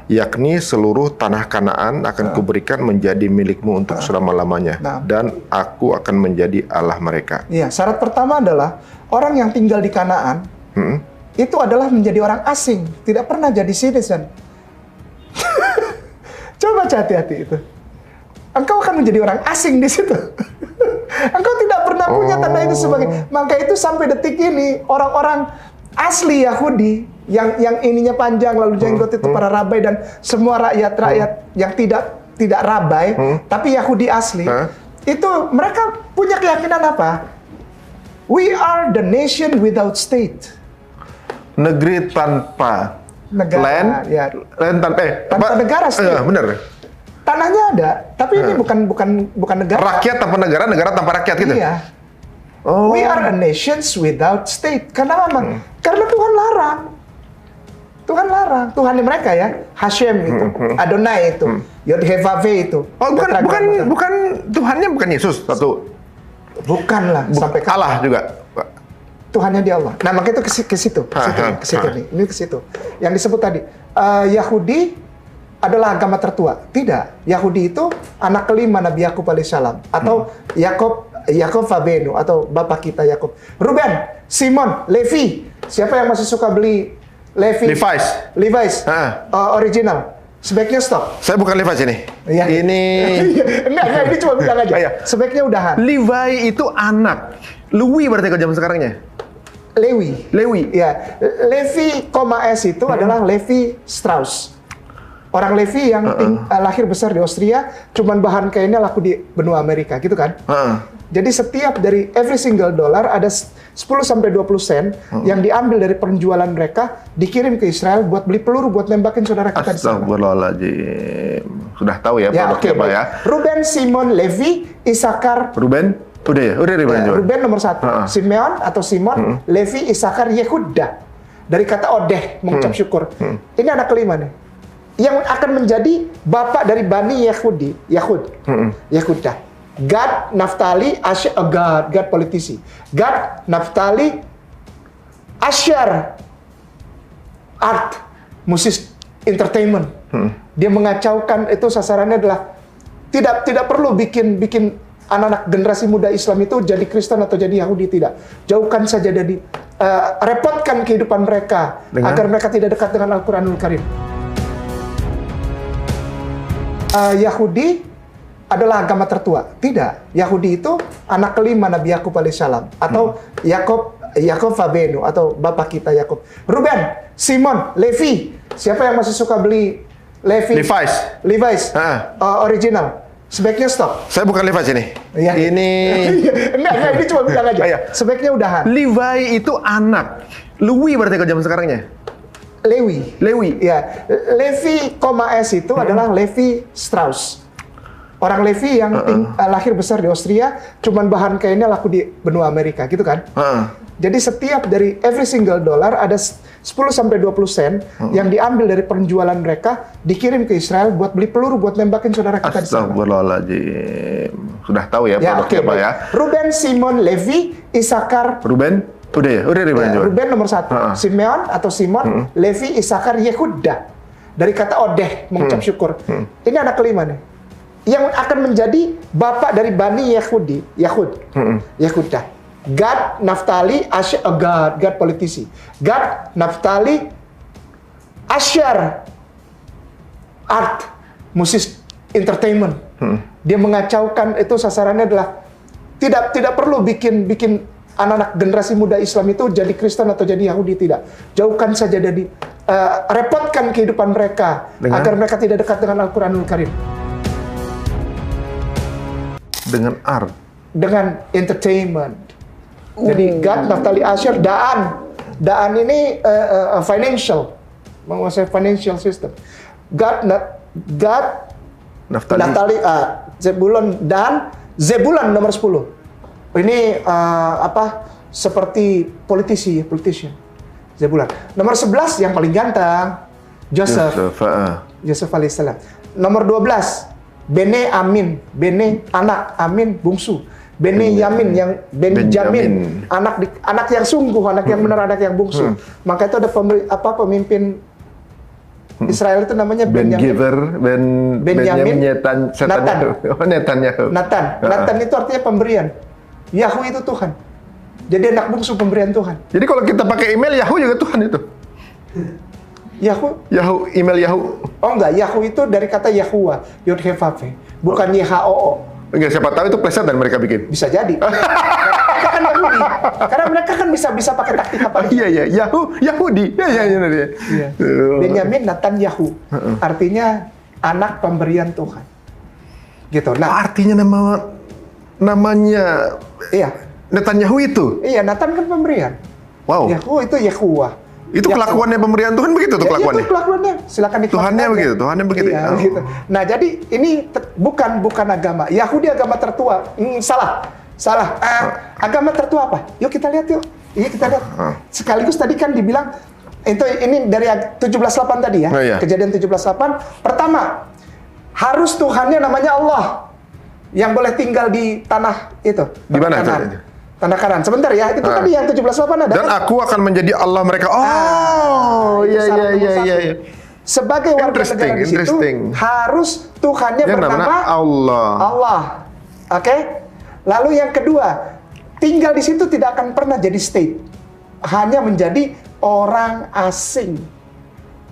yakni seluruh tanah Kanaan akan kuberikan menjadi milikmu untuk selama-lamanya, dan aku akan menjadi Allah mereka. Iya, syarat pertama adalah orang yang tinggal di Kanaan itu adalah menjadi orang asing, tidak pernah jadi citizen. Coba hati-hati itu. Engkau akan menjadi orang asing di situ. Engkau tidak pernah punya tanda itu sebagai. Maka itu sampai detik ini orang-orang asli Yahudi yang ininya panjang lalu jenggot itu para rabai dan semua rakyat yang tidak rabai tapi Yahudi asli itu mereka punya keyakinan apa? We are the nation without state. Negeri tanpa negara. Land tanpa negara. Benar. Tanahnya ada, tapi ini bukan negara. Rakyat tanpa negara, negara tanpa rakyat gitu. Iya. We are a nations without state. Karena memang karena Tuhan larang. Tuhannya mereka ya, Hashem itu, Adonai itu, Yod-Heh-Vav-Veh itu. Bukan Tuhannya bukan Yesus satu. Bukanlah sampai Allah juga. Tuhannya di Allah. Nah, maka itu ke situ nih. Ini ke situ. Yang disebut tadi Yahudi adalah agama tertua. Tidak. Yahudi itu anak kelima Nabi Yakub alaihissalam atau Yakub Fabenu atau bapak kita Yakub. Ruben, Simon, Levi. Siapa yang masih suka beli Levi's original. Sebaiknya stop. Saya bukan Levi's ini. Ya. Ini enggak, ini cuma bilang aja. Sebaiknya udahan. Levi itu anak. Louis berarti kalau zaman sekarangnya. Lewi. Ya. Levi, S itu adalah Levi Strauss. Orang Levi yang lahir besar di Austria, cuman bahan kainnya laku di benua Amerika, gitu kan? Jadi setiap dari every single dollar ada 10-20 sen yang diambil dari penjualan mereka, dikirim ke Israel buat beli peluru buat nembakin saudara kita di sana. Astagfirullahaladzim. Sudah tahu ya produknya apa ya? Ruben, Simon, Levi, Isakar. Ruben? Udah Ruben. Ruben nomor 1. Simeon atau Simon, Levi, Isakar, Yehuda. Dari kata Odeh, mengucap syukur. Ini anak kelima nih. Yang akan menjadi bapak dari Bani Yehuda. Gad, Naftali, Asher, Gad politisi. Gad, Naftali, Asher, art, musik, entertainment. Dia mengacaukan itu sasarannya adalah tidak perlu bikin anak-anak generasi muda Islam itu jadi Kristen atau jadi Yahudi, tidak. Jauhkan saja dari repotkan kehidupan mereka agar mereka tidak dekat dengan Al-Quranul Karim. Yahudi adalah agama tertua. Tidak. Yahudi itu anak kelima Nabi Yakub alaihissalam atau Yakub Fabenu atau bapak kita Yakub. Ruben, Simon, Levi. Siapa yang masih suka beli Levi's original. Sebaiknya stop. Saya bukan Levi's ini. Ya. Ini enggak, ini cuma bilang aja. Sebaiknya udahan. Levi itu anak. Louis berarti kalau zaman sekarangnya. Lewi. Ya. Levi, S itu adalah Levi Strauss. Orang Levi yang lahir besar di Austria, cuman bahan kainnya laku di benua Amerika, gitu kan? Jadi setiap dari every single dollar ada 10-20 sen yang diambil dari penjualan mereka, dikirim ke Israel buat beli peluru buat nembakin saudara kita di sana. Astagfirullahaladzim. Sudah tahu ya produknya apa ya? Ruben, Simon, Levi, Isakar. Ruben? Udah Ruben. Ruben nomor 1. Simeon atau Simon, Levi, Isakar, Yehuda. Dari kata Odeh, mengucap syukur. Ini anak kelima nih. Yang akan menjadi bapak dari Bani Yehuda. Gad, Naftali, Asher, Gad politisi. Gad, Naftali, Asher, art, musik, entertainment. Dia mengacaukan itu sasarannya adalah tidak perlu bikin anak-anak generasi muda Islam itu jadi Kristen atau jadi Yahudi, tidak. Jauhkan saja dari repotkan kehidupan mereka agar mereka tidak dekat dengan Al-Quranul Karim. Dengan art. Dengan entertainment. Jadi Gad, Naftali, Asyir, Daan ini financial, menguasai financial system. Gad, Naftali, Zebulon, dan Zebulon nomor 10. Ini seperti politician. Zebulon. Nomor 11 yang paling ganteng, Joseph alaihissalam. Nomor 12, Bene Amin, Bene anak, Amin bungsu. Bene Yamin yang Benjamin, anak yang sungguh, anak yang benar, anak yang bungsu. Maka itu ada pemimpin Israel itu namanya Benyamin Netanyahu. Natan itu artinya pemberian. Yahoo itu Tuhan. Jadi anak bungsu pemberian Tuhan. Jadi kalau kita pakai email Yahoo juga Tuhan itu. Yahoo, email Yahoo. Oh enggak, Yahoo itu dari kata Yahuwah, Yod He Vav He, bukan YHOO. Enggak, siapa tahu itu plesetan mereka bikin. Bisa jadi. Mereka kan Yahudi. Karena mereka kan bisa pakai taktik apa? Iya, Yahudi. Iya. Benyamin Netanyahu. Artinya anak pemberian Tuhan. Gitu. Nah, artinya namanya Netanyahu itu. Iya, Natan kan pemberian. Wow. Yahu itu Yahuwah. Itu kelakuannya pemberian Tuhan begitu tuh kelakuannya. Itu kelakuannya. Silakan Tuhannya begitu, Tuhannya begitu. Iya, gitu. Nah, jadi ini bukan agama. Yahudi agama tertua. Salah. Agama tertua apa? Yuk kita lihat yuk. Iya, kita lihat. Sekaligus tadi kan dibilang ini dari 17:8 tadi ya. Oh, iya. Kejadian 17:8. Pertama, harus Tuhannya namanya Allah yang boleh tinggal di tanah itu. Di mana? Tanah Kanan. Sebentar ya, itu tadi yang 17:8 ada. Dan aku akan menjadi Allah mereka. Iya. Sebagai warga negara di situ harus Tuhannya bernama Allah. Oke? Lalu yang kedua, tinggal di situ tidak akan pernah jadi state. Hanya menjadi orang asing.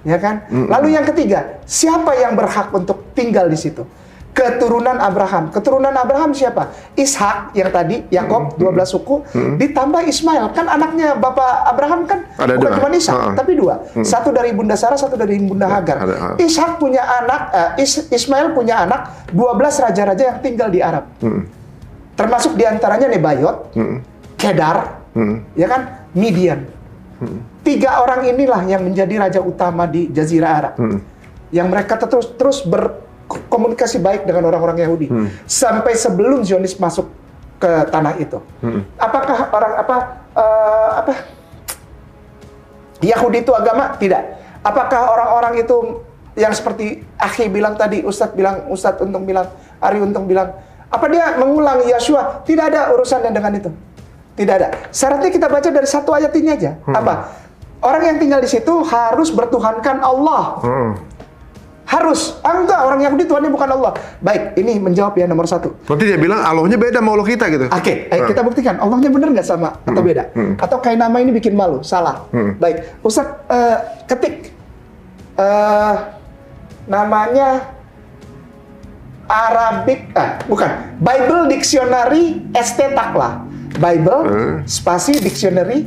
Ya kan? Lalu yang ketiga, siapa yang berhak untuk tinggal di situ? Keturunan Abraham. Keturunan Abraham siapa? Ishak yang tadi, Yakob 12 suku, ditambah Ismail. Kan anaknya Bapak Abraham kan ada bukan dua. cuma Ishak, tapi dua. Satu dari Bunda Sarah, satu dari Bunda Hagar. Ishak punya anak, Ismail punya anak, 12 raja-raja yang tinggal di Arab. Termasuk diantaranya Nebayot, Kedar, ya kan, Midian. 3 orang inilah yang menjadi raja utama di Jazirah Arab. Yang mereka terus berkomunikasi baik dengan orang-orang Yahudi sampai sebelum Zionis masuk ke tanah itu. Apakah orang Yahudi itu agama? Tidak. Apakah orang-orang itu yang seperti Akhi bilang tadi, Ustadz Untung bilang, Ari Untung bilang, apa dia mengulang Yeshua? Tidak ada urusannya dengan itu. Tidak ada. Syaratnya kita baca dari satu ayat ini aja. Apa? Orang yang tinggal di situ harus bertuhankan Allah. Harus. Enggak, orang Yahudi Tuhannya bukan Allah. Baik, ini menjawab ya nomor 1. Nanti dia bilang Allahnya beda sama Allah kita gitu. Oke, kita buktikan. Allahnya benar nggak sama atau beda? Atau kayak nama ini bikin malu? Salah. Baik, Ustadz ketik namanya Arabic, bukan. Bible Dictionary ST Takla. Bible spasi Dictionary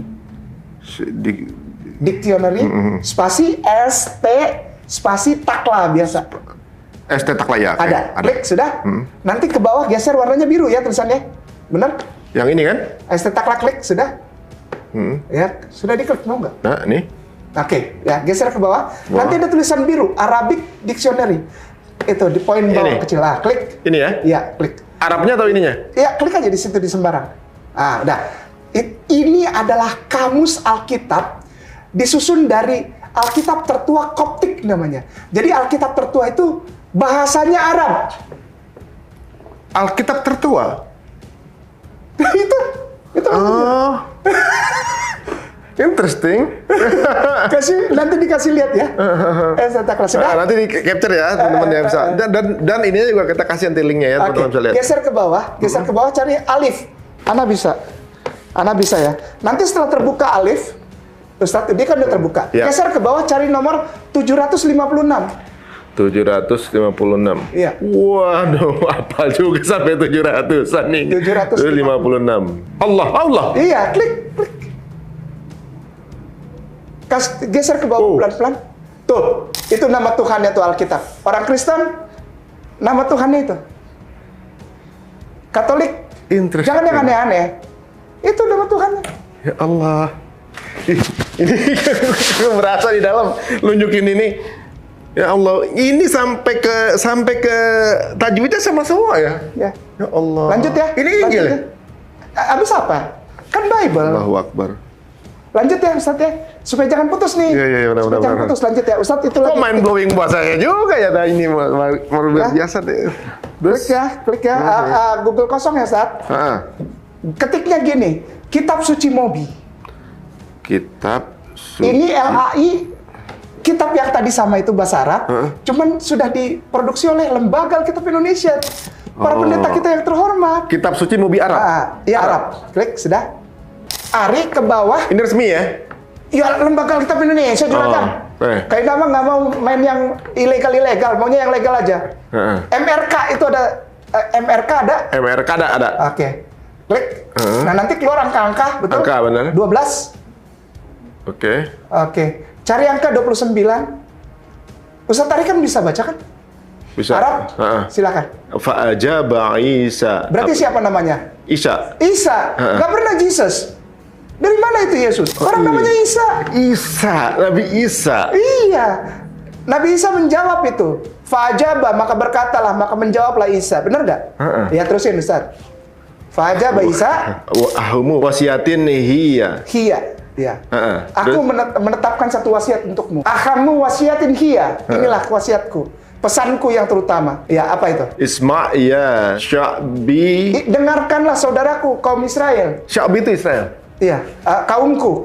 Dictionary spasi ST spasi Takla biasa. ST Takla ya. Ada. Klik sudah. Nanti ke bawah geser warnanya biru ya tulisannya. Benar? Yang ini kan? ST Takla klik sudah. Ya, sudah diklik mau nggak? Nah, ini. Oke, ya geser ke bawah. Nanti ada tulisan biru Arabic Dictionary. Itu di poin bawah kecil. Klik. Ini ya? Iya, klik. Arabnya atau ininya? Ya, klik aja di situ di sembarang. Udah. Ini adalah kamus Alkitab disusun dari Alkitab tertua Koptik namanya. Jadi Alkitab tertua itu bahasanya Arab. Alkitab tertua? itu. Interesting. Nanti dikasih lihat ya. Nanti di capture ya teman-teman yang bisa. Dan ini juga kita kasih nanti linknya ya teman-teman bisa lihat. Geser ke bawah cari alif. Ana bisa ya. Nanti setelah terbuka alif, Ustadz, dia kan udah terbuka. Ya. Geser ke bawah cari nomor 756. 756. Iya. Waduh, apal juga sampai 700-an nih. 756. Allah. Iya, klik. Geser ke bawah pelan-pelan. Tuh, itu nama Tuhannya tuh Alkitab. Orang Kristen, nama Tuhannya itu. Katolik, Interesting. jangan yang aneh-aneh. Itu nama Tuhannya. Ya Allah. Ini gue merasa di dalam nunjukin ini. Ya Allah, ini sampai ke tajwidnya sama semua ya. Ya. Ya Allah. Lanjut ya. Ini Injil ya? Habis apa? Kan Bible. Allahu Akbar. Lanjut ya Ustaz ya. Supaya jangan putus nih. Iya, Supaya jangan benar. putus, lanjut ya. Ustaz itu Kok lagi. mind blowing buat saya juga ya ini luar biasa deh. Klik ya. Google kosong ya Ustaz. Ketiknya gini, Kitab Suci Mobi. Kitab suci. Ini LAI, kitab yang tadi sama itu bahasa Arab, cuman sudah diproduksi oleh Lembaga Alkitab Indonesia. Para pendeta kita yang terhormat. Kitab suci Mobi Arab. Ya Arab. Klik, sudah. Ari ke bawah. Ini resmi ya? Ya Lembaga Alkitab Indonesia juragan. Kayak nama nggak mau main yang ilegal, maunya yang legal aja. MRK itu ada, MRK ada? MRK ada. Oke. Klik. Nah nanti keluar angka-angka, betul? Angka benar. 12. Oke. Cari angka 29. Ustaz Tari kan bisa baca kan? Bisa. Arab? Silakan. Fa'ajaba Isa. Berarti siapa namanya? Isa. Nggak pernah Jesus. Dari mana itu Yesus? Orang namanya Isa. Nabi Isa. Iya. Nabi Isa menjawab itu. Fa'ajaba, maka berkatalah, maka menjawablah Isa. Benar nggak? Ya terusin Ustaz. Fa'ajaba Isa. Ahumu wasiatin hiya. Ya. Aku menetapkan satu wasiat untukmu. Akamu wasiatin hiya. Inilah wasiatku. Pesanku yang terutama. Ya, apa itu? Isma' ya Sya'bi. Dengarkanlah saudaraku, kaum Israel. Sya'bi itu Israel. Iya, kaumku.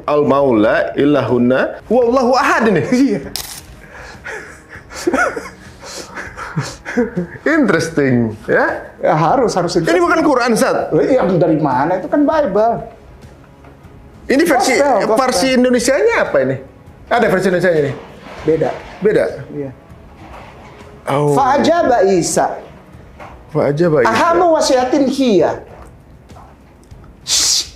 Al-maula illahunna wallahu ahad ini. Iya. Interesting, ya? Ya, harus. Ini bukan Quran, Ustaz. Yang dari mana? Itu kan Bible. Ini versi Gospel. Indonesianya apa ini? Ada versi Indonesianya ini? Beda. Iya. Oh. Fa'ajaba Isa. Ahamu wasiatin hiya.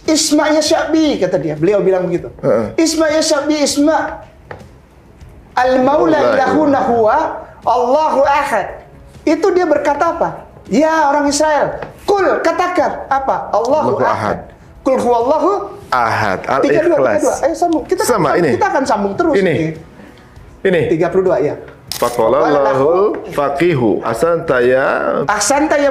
Isma ya Sya'bi, kata dia. Beliau bilang begitu. Isma ya Sya'bi, Isma. Al-Maula ilahuna huwa Allahu ahad. Itu dia berkata apa? Ya orang Israel. Kul, katakan. Apa? Allahu ahad. Kul huwallahu ahad. 32. Ayo sambung. Kita akan sambung terus. Ini. 32 ya. Faqala lahul faqihu ahsanta ya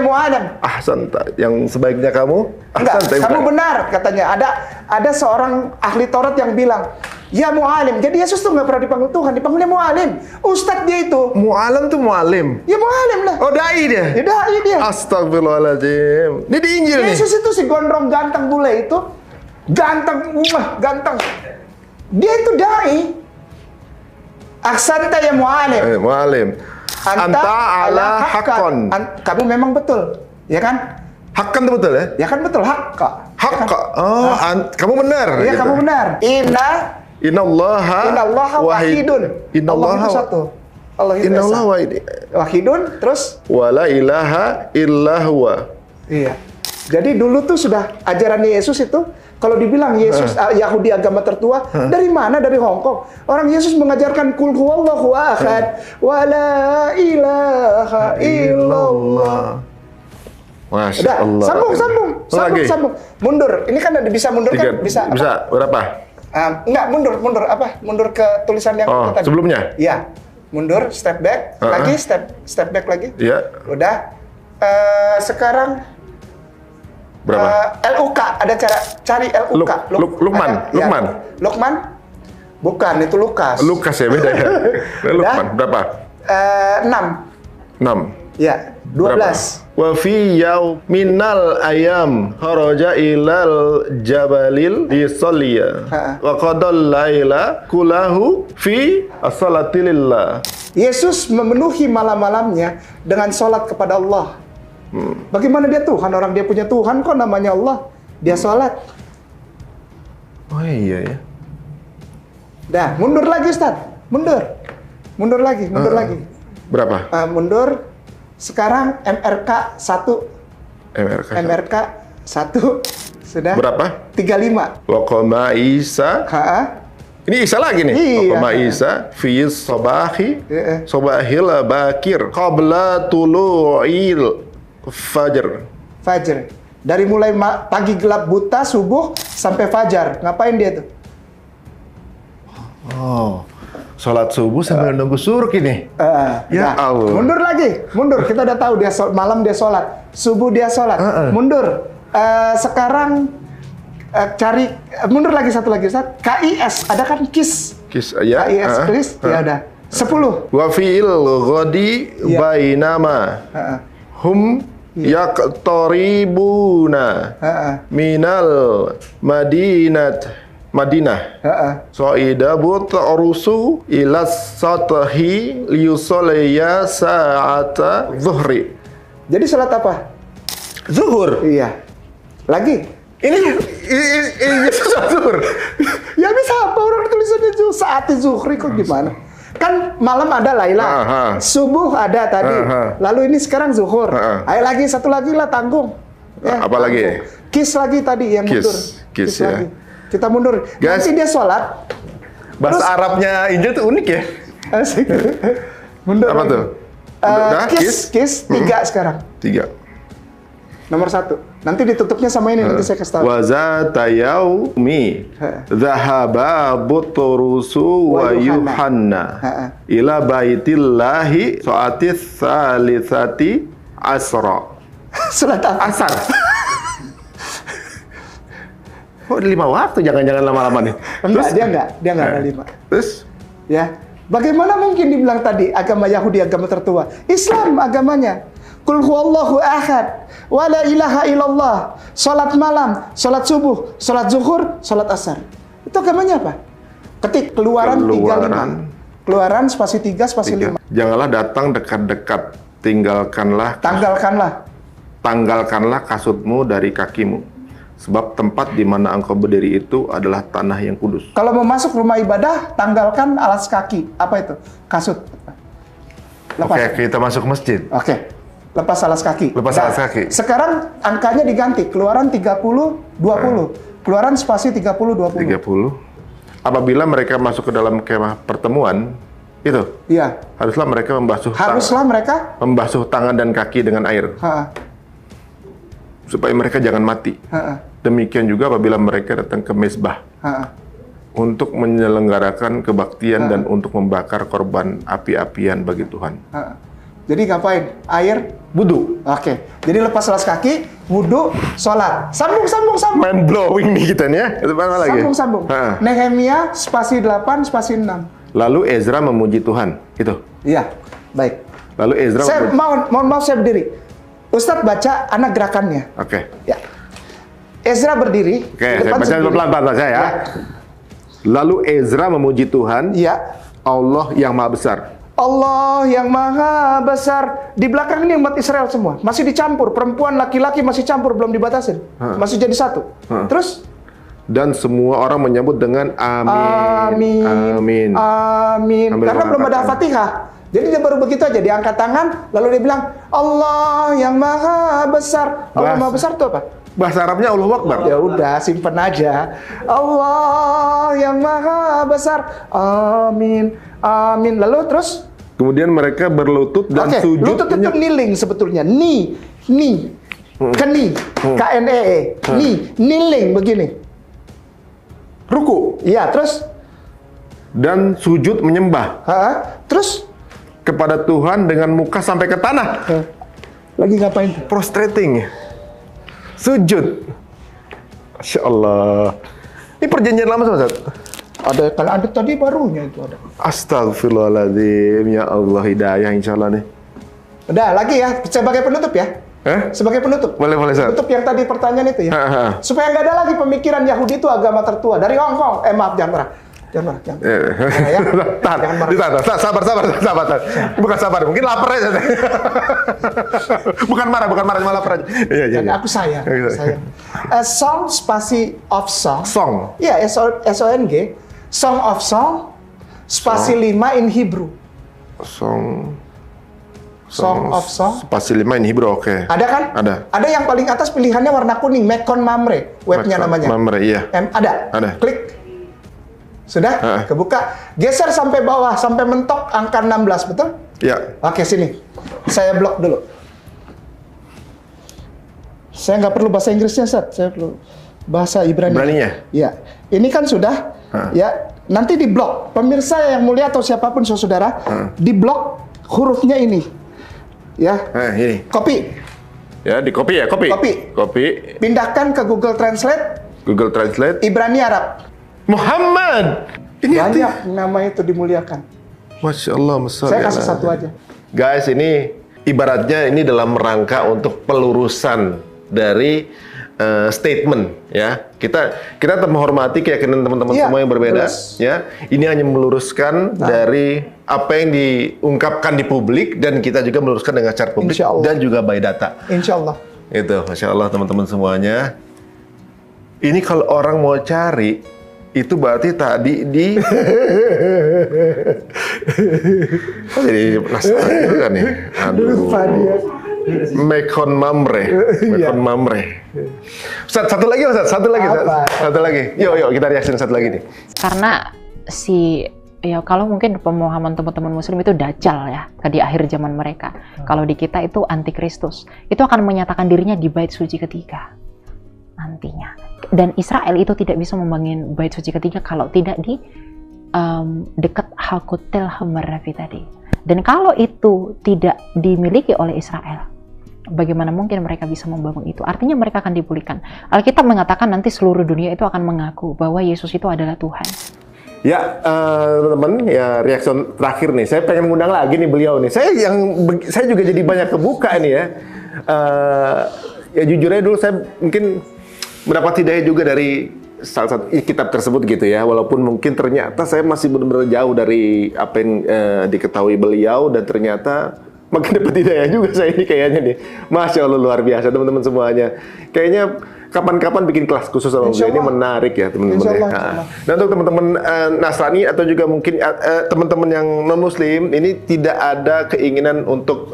mu'alim. Ahsanta yang sebaiknya kamu. Enggak, kamu benar katanya. Ada seorang ahli Taurat yang bilang, ya mu'alim. Jadi Yesus tuh nggak pernah dipanggil Tuhan, dipanggilnya mu'alim. Ustadz dia itu. Mu'alim tuh mu'alim. Ya mu'alim lah. Oh dai dia. Ya dai dia. Astagfirullahaladzim. Ini di Injil nih. Yesus itu si gondrong ganteng bule itu. Ganteng. Dia itu dai. Aksanta ya mu'alim. Mu'alim. Anta ala haqqan. Kamu memang betul, ya kan? Haqqan itu betul ya? Ya kan betul, haqqa. Haqqa. Oh, kamu benar. Iya, kamu benar. Innallaha wahidun. Innallaha Allah itu satu. Allah itu wahidun, terus wala ilaha illa huwa. Iya. Jadi dulu tuh sudah ajaran Yesus itu, kalau dibilang Yesus Yahudi agama tertua, dari mana? Dari Hong Kong. Orang Yesus mengajarkan kul huwallahu ahad wala ilaha illallah. Masya Allah. Sambung. Mundur. Ini kan bisa mundur kan? Bisa berapa? Enggak, mundur apa? Mundur ke tulisan yang tadi. Sebelumnya? Iya. Mundur, step back, lagi step back lagi. Iya. Udah. Sekarang berapa? LUK, ada cara cari LUK. Lukman? Bukan, itu Lukas. Lukas ya, beda ya. Lukman, berapa? 6. Ya, 12. Wa fi minal ayam kharaja ilal jabalil yusalliya wa qadal laila kulahu fi as-salati lillah. Yesus memenuhi malam-malamnya dengan sholat kepada Allah. Bagaimana dia Tuhan? Orang dia punya Tuhan kok namanya Allah. Dia sholat. Oh iya ya. Dah, mundur lagi Ustaz. Mundur lagi. Berapa? Mundur. Sekarang MRK 1. MRK 1 sudah. Berapa? 35. Lokoma Isa. Ini Isa lagi nih. Iya. Lokoma Isa fi sobahi. Iya. Sobahil bakir. Qabla tulu'il fajr. Fajar. Dari mulai pagi gelap buta, subuh, sampai fajar. Ngapain dia tuh? Oh, sholat subuh sambil nunggu suruk ini. Ya Allah. Mundur lagi, mundur. Kita udah tahu dia malam dia sholat, subuh dia sholat. Mundur. Sekarang cari mundur lagi satu lagi. KIS, ada kan KIS? KIS, ya. KIS, KIS, ya udah. 10. Wa fi'il ghadi bainama hum yaqtaribuna minal Madinah. So'ida but'rusu ilas satahi liyusoliya sa'ata zuhri. Jadi sholat apa? Zuhur. Iya. Lagi. Ini sholat zuhur. Ya bisa apa orang tulisannya saat zuhri kok gimana? Kan malam ada Laila, subuh ada tadi, lalu ini sekarang zuhur. Ayo lagi satu lagi lah tanggung. Ya, apa lagi? Kis lagi tadi yang mundur. Kis ya. Lagi. Kita mundur. Guys, nanti dia sholat. Bahasa terus, Arabnya Injil tuh unik ya. Asik. Mundur. Apa tuh? Kis 3 sekarang. 3. Nomor 1. Nanti ditutupnya sama ini, nanti saya kasih tahu. Wazata yaumi dhahaba butrusu wa yuhanna ila baitillahi so'atis salisati asra. Surat apa? Asar. Oh, 5 waktu, jangan-jangan lama-lama nih. Enggak, dia enggak ada 5. Terus? Ya, bagaimana mungkin dibilang tadi agama Yahudi agama tertua? Islam agamanya. Qul huwallahu ahad, wa la ilaha illallah. Salat malam, salat subuh, salat zuhur, salat asar. Itu agamanya apa? Ketik Keluaran 35. Keluaran spasi 3 spasi 5. Janganlah datang dekat-dekat, tanggalkanlah kasutmu dari kakimu. Sebab tempat di mana engkau berdiri itu adalah tanah yang kudus. Kalau mau masuk rumah ibadah, tanggalkan alas kaki. Apa itu? Kasut. Lepas. Oke, kita masuk masjid. Oke. Lepas alas kaki. Alas kaki. Sekarang angkanya diganti. Keluaran 30-20. Keluaran spasi 30-20. 30. Apabila mereka masuk ke dalam kemah pertemuan, itu. Iya. Haruslah mereka membasuh tangan dan kaki dengan air. Supaya mereka jangan mati. Demikian juga apabila mereka datang ke mezbah untuk menyelenggarakan kebaktian dan untuk membakar korban api-apian bagi Tuhan. Jadi ngapain? Air? Wudu. Oke. Jadi lepas alas kaki, wudu, sholat. Sambung. Mind blowing nih kita nih ya. Itu mana lagi? Sambung. Nehemia spasi 8 spasi 6. Lalu Ezra memuji Tuhan. Itu. Iya. Baik. Lalu Ezra mohon maaf saya berdiri. Ustadz baca anak gerakannya. Oke. Ya. Ezra berdiri. Oke, saya baca pelan-pelan saya ya. Lalu Ezra memuji Tuhan. Iya. Allah yang Maha Besar. Allah yang Maha Besar. Di belakang ini umat Israel semua. Masih dicampur. Perempuan, laki-laki masih campur. Belum dibatasin. Masih jadi satu. Terus? Dan semua orang menyambut dengan amin. Amin. Amin. Karena belum ada Fatihah. Jadi dia baru begitu aja, dia angkat tangan, lalu dia bilang, Allah yang Maha Besar. Allah Maha Besar itu apa? Bahasa Arabnya Allahu Akbar. Ya udah, simpen aja. Allah yang Maha Besar. Amin. Amin. Lalu terus? Kemudian mereka berlutut dan sujud. Lutut itu kneeling sebetulnya. Keni. K-N-E-E. Kneeling begini. Ruku. Iya, terus? Dan sujud menyembah. Terus? Kepada Tuhan dengan muka sampai ke tanah. Lagi ngapain? Prostrating. Sujud. Masya Allah. Ini perjanjian lama sama Ustaz? Ada tadi barunya itu ada. Astagfirullahaladzim. Ya Allah, hidayah insya Allah nih. Udah, lagi ya. Sebagai penutup ya. Sebagai penutup. Boleh Ustaz. Penutup yang tadi pertanyaan itu ya. Supaya nggak ada lagi pemikiran Yahudi itu agama tertua. Dari Hong Kong. Maaf, jangan marah. Jangan. Sabar. Bukan sabar, mungkin lapar aja. bukan marah, cuma lapar aja. Iya. Aku sayang. Song spasi of song. Song. Iya, SONG. Song of song spasi 5 in Hebrew. Song Song of Song. Spasi 5 in Hebrew, oke. Ada kan? Ada. Ada yang paling atas pilihannya warna kuning, Mekon Mamre, webnya namanya. Mamre, iya. Ada. Ada. Klik. Sudah? Kebuka. Geser sampai bawah, sampai mentok angka 16, betul? Ya. Oke, sini. Saya blok dulu. Saya nggak perlu bahasa Inggrisnya, Sat. Saya perlu bahasa Ibrani. Ibraninya? Iya. Ini kan sudah, ya. Nanti di blok. Pemirsa yang mulia atau siapapun saudara, di blok hurufnya ini. Ya. Ini. Copy. Ya, di copy ya, copy. Copy. Pindahkan ke Google Translate. Google Translate. Ibrani Arab. Muhammad. Ini Banyak nama itu dimuliakan. Masya Allah. Saya kasih satu aja. Guys, ini ibaratnya ini dalam rangka untuk pelurusan dari statement, ya. Kita tetap menghormati keyakinan teman-teman semua yang berbeda, ya. Ini hanya meluruskan dari apa yang diungkapkan di publik, dan kita juga meluruskan dengan secara publik dan juga by data. Insya Allah. Itu, Masya Allah teman-teman semuanya. Ini kalau orang mau cari, itu berarti tadi di jadi penasaran juga kan nih. Aduh. Mekon Mamre. Ustaz, satu lagi Ustaz, satu lagi. Yuk kita reaction satu lagi nih. Karena ya kalau mungkin pemahaman teman-teman muslim itu dajjal ya di akhir zaman mereka. Kalau di kita itu antikristus. Itu akan menyatakan dirinya di bait suci ketiga nantinya. Dan Israel itu tidak bisa membangun bait suci ketiga kalau tidak di dekat Hakutel Hammarafi tadi. Dan kalau itu tidak dimiliki oleh Israel, bagaimana mungkin mereka bisa membangun itu? Artinya mereka akan dipulihkan. Alkitab mengatakan nanti seluruh dunia itu akan mengaku bahwa Yesus itu adalah Tuhan. Ya, teman-teman, ya reaction terakhir nih. Saya pengen ngundang lagi nih beliau nih. Saya juga jadi banyak kebuka nih ya. Ya jujur aja dulu saya mungkin mendapat hidayah juga dari salah satu kitab tersebut gitu ya. Walaupun mungkin ternyata saya masih benar-benar jauh dari apa yang diketahui beliau, dan ternyata makin dapat hidayah juga saya ini kayaknya nih. Masya Allah, luar biasa teman-teman semuanya. Kayaknya kapan-kapan bikin kelas khusus sama beliau, ini menarik ya teman-teman ya. Dan untuk teman-teman Nasrani atau juga mungkin teman-teman yang non Muslim, ini tidak ada keinginan untuk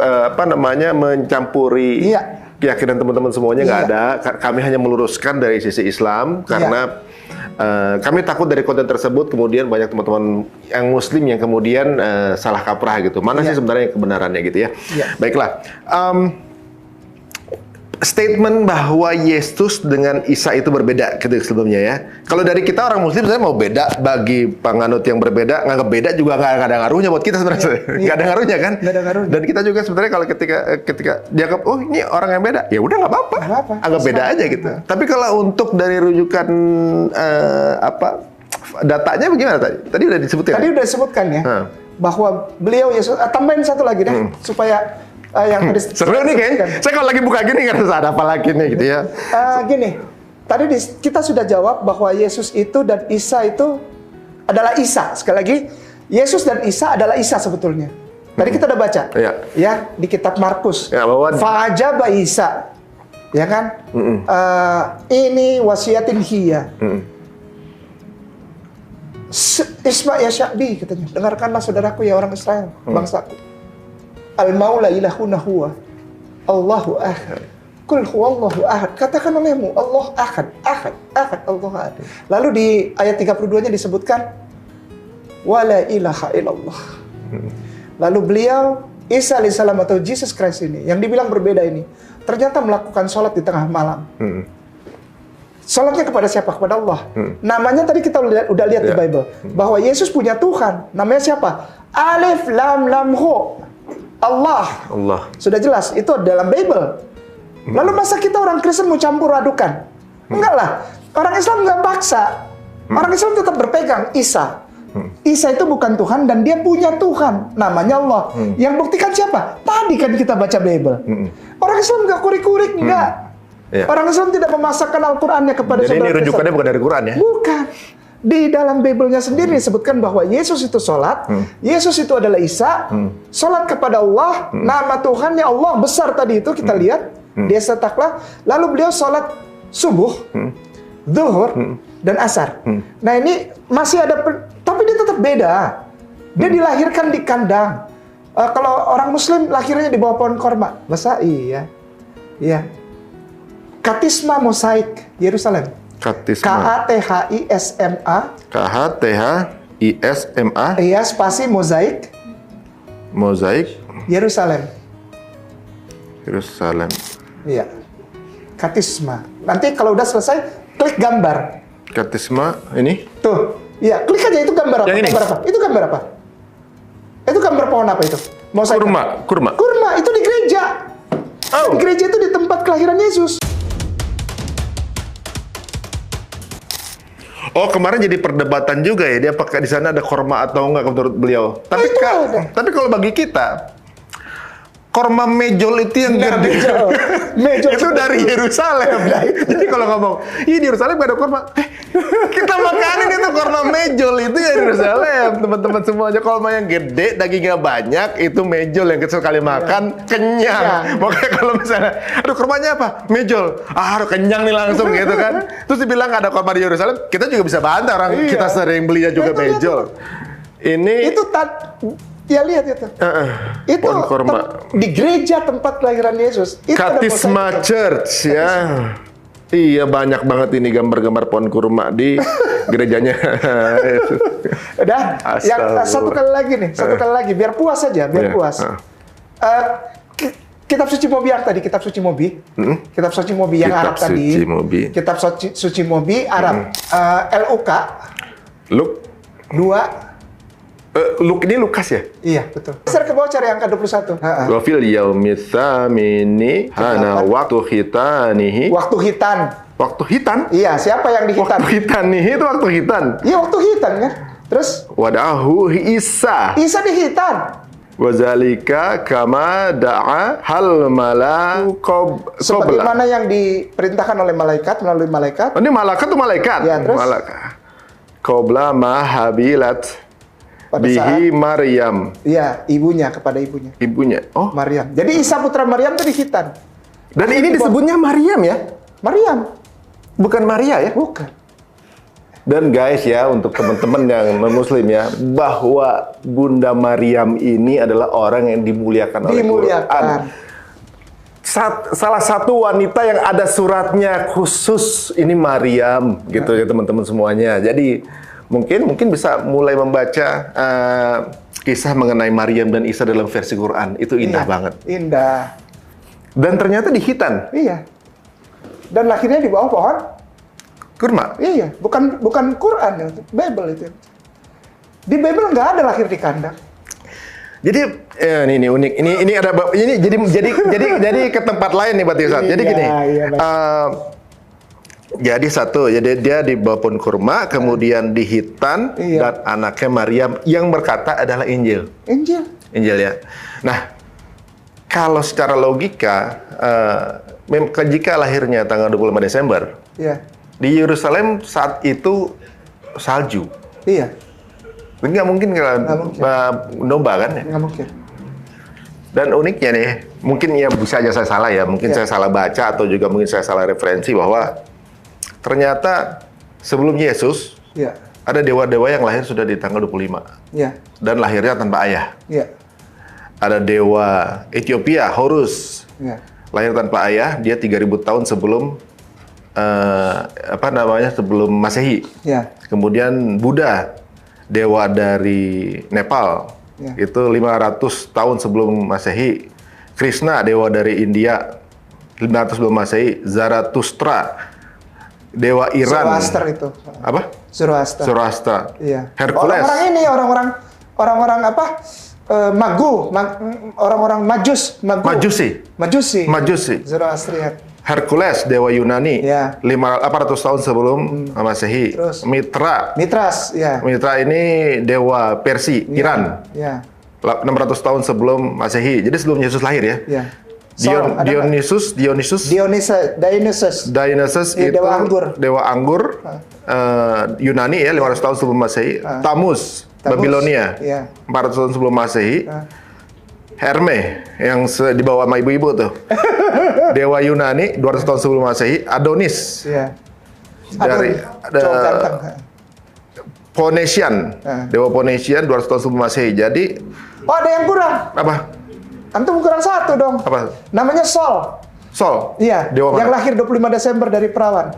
mencampuri keyakinan teman-teman semuanya, nggak ada. Kami hanya meluruskan dari sisi Islam karena kami takut dari konten tersebut kemudian banyak teman-teman yang Muslim yang kemudian salah kaprah gitu. Mana sih sebenarnya kebenarannya gitu ya? Baiklah. Statement bahwa Yesus dengan Isa itu berbeda gitu sebelumnya ya. Kalau dari kita orang Muslim saya mau beda, bagi penganut yang berbeda nganggap beda juga nggak ada ngaruhnya buat kita sebenarnya. Nggak ada ngaruhnya kan? Nggak ada ngaruhnya. Dan kita juga sebenarnya kalau ketika dianggap oh ini orang yang beda, ya udah nggak apa-apa. Anggap beda aja gitu. Tapi kalau untuk dari rujukan datanya bagaimana tadi? Tadi udah disebutkan. Tadi udah disebutkan ya. Bahwa beliau Yesus, tambahin satu lagi deh supaya yang tadi seru nih kan? Saya kalau lagi buka gini nggak ada apa lagi nih gitu ya. Gini, tadi kita sudah jawab bahwa Yesus itu dan Isa itu adalah Isa. Sekali lagi, Yesus dan Isa adalah Isa sebetulnya. Tadi kita udah baca, ya di kitab Markus. Ya, Fa'ajaba Isa, ya kan? Ini wasiatin hiya. Isma ya Sya'bi katanya. Dengarkanlah saudaraku ya orang Israel, bangsaku. Al-Maula ilahuna huwa Allahu ahad. Kul huwallahu ahad. Katakan olehmu Allah ahad, ahad, ahad, Allah ahad. Lalu di ayat 32-nya disebutkan wala ilaha illallah. Lalu beliau Isa alaihissalam atau Jesus Christ ini yang dibilang berbeda ini ternyata melakukan sholat di tengah malam. Sholatnya kepada siapa? Kepada Allah. Namanya tadi kita udah lihat di Bible bahwa Yesus punya Tuhan. Namanya siapa? Alif Lam Lam Ho. Allah. Sudah jelas, itu dalam Bible. Lalu masa kita orang Kristen mau campur adukan? Enggak lah. Orang Islam nggak paksa. Orang Islam tetap berpegang Isa. Isa itu bukan Tuhan dan dia punya Tuhan. Namanya Allah. Yang buktikan siapa? Tadi kan kita baca Bible. Orang Islam nggak kurik-kurik, nggak. Orang Islam tidak memasakkan Al-Qurannya kepada saudara. Jadi ini rujukannya bukan dari Quran ya? Bukan. Di dalam Bible-nya sendiri disebutkan bahwa Yesus itu sholat, Yesus itu adalah Isa, sholat kepada Allah, nama Tuhannya Allah besar tadi itu kita lihat, dia setaklah, lalu beliau sholat subuh, zuhur, dan asar. Nah ini masih ada, tapi dia tetap beda. Dia dilahirkan di kandang, Kalau orang Muslim lahirnya di bawah pohon korma, masa iya? Iya. Katisma Mosaik Yerusalem. Katisma. KATHISMA. KHTHISMA. Iya, spasi mozaik. Mozaik. Yerusalem. Yerusalem. Iya. Katisma. Nanti kalau udah selesai, klik gambar. Katisma ini. Tuh. Iya, klik aja itu gambar apa? Yang ini? Gambar apa? Itu gambar apa? Itu gambar pohon apa itu? Mosaik. Kurma. Kurma itu di gereja. Oh. Di gereja itu di tempat kelahiran Yesus. Oh, kemarin jadi perdebatan juga ya, dia apakah di sana ada korma atau enggak menurut beliau. Tapi kalau bagi kita, korma mejol itu yang gede. Mejol itu dari Yerusalem. Jadi kalau ngomong, di Yerusalem gak ada korma. Kita makanin itu korma mejol itu ya Yerusalem, teman-teman semuanya. Korma yang gede, dagingnya banyak, itu mejol yang kecil kali makan, kenyang. Makanya kalau misalnya, aduh kormanya apa? Mejol. Aduh kenyang nih langsung gitu kan. Terus dibilang ada korma di Yerusalem, kita juga bisa bantah orang kita sering belinya juga mejol. Ini itu ya lihat itu. Itu pohon korma. di gereja tempat kelahiran Yesus. Itu Katisma Church ya. Iya banyak banget ini gambar-gambar pohon kurma di gerejanya. Udah, yang satu kali lagi nih, satu kali lagi biar puas saja, biar puas. Kitab suci Mobi yang tadi, kitab suci Mobi. Kitab suci Mobi yang Arab tadi. Kitab suci Mobi Arab. LUK. Luk 2. Luk ini Lukas ya? Iya, betul. Geser ke bawah cari angka 21. Wa fil yaumi tsamini hana waktu hitanihi. Waktu hitan. Waktu hitan? Iya, siapa yang dihitan? Waktu hitanihi itu waktu hitan. Iya, waktu hitan kan. Terus Wadahu Isa. Isa dihitan. Wazalika kama da'a hal malaku Sebagaimana yang diperintahkan oleh malaikat melalui malaikat. Ini malaikat tuh malaikat. Ya, terus? Qabla mahabilat Pada bihi Maryam. Iya, ibunya kepada ibunya. Ibunya. Oh, Maryam. Jadi Isa putra Maryam itu dihitan. dan ini disebutnya Maryam ya? Maryam. Bukan Maria ya? Bukan. Dan guys ya, untuk teman-teman yang non-muslim ya, bahwa Bunda Maryam ini adalah orang yang dimuliakan oleh Quran. Salah satu wanita yang ada suratnya khusus ini Maryam gitu ya teman-teman semuanya. Jadi mungkin bisa mulai membaca kisah mengenai Maryam dan Isa dalam versi Quran. Itu indah banget. Indah. Dan ternyata di Hitan. Iya. Dan lahirnya di bawah pohon kurma. Iya, bukan Quran ya, Bible itu. Di Bible nggak ada lahir di kandang. Jadi ini unik. Ini ada ini jadi ke tempat lain nih Pak Tisat. Jadi gini. Jadi dia di bawah pohon kurma, kemudian di Hitan, dan anaknya Maryam yang berkata adalah Injil. Injil ya. Nah, kalau secara logika, jika lahirnya tanggal 25 Desember, di Yerusalem saat itu salju. Iya. Nggak mungkin domba kan ya? Nggak mungkin. Dan uniknya nih, mungkin ya bisa aja saya salah ya, mungkin saya salah baca atau juga mungkin saya salah referensi bahwa ternyata sebelum Yesus ada dewa-dewa yang lahir sudah di tanggal 25. Dan lahirnya tanpa ayah. Ada dewa Ethiopia, Horus. Lahir tanpa ayah, dia 3000 tahun sebelum sebelum Masehi. Kemudian Buddha, dewa dari Nepal. Itu 500 tahun sebelum Masehi. Krishna, dewa dari India, 500 sebelum Masehi. Zarathustra, dewa Iran. Zoroaster itu. Apa? Zoroaster. Iya. Hercules. Orang-orang ini orang-orang apa? Orang-orang Majusi. Zoroastrian. Hercules, dewa Yunani. 800 tahun sebelum Masehi. Mitras, Mitra ini dewa Persia, Iran. 600 tahun sebelum Masehi. Jadi sebelum Yesus lahir ya. Dionysus itu dewa anggur Yunani ya, 500 tahun sebelum Masehi. Tammuz, Babilonia, 400 tahun sebelum Masehi. Herme yang dibawa sama ibu-ibu tuh. Dewa Yunani 200 tahun sebelum Masehi. Adonis. Phoenician. Dewa Phoenician 200 tahun sebelum Masehi. Jadi Oh, ada yang kurang. apa? Antum kurang satu dong. Apa? Namanya Sol. Sol. Iya, Dewa yang mana? lahir 25 Desember dari perawan.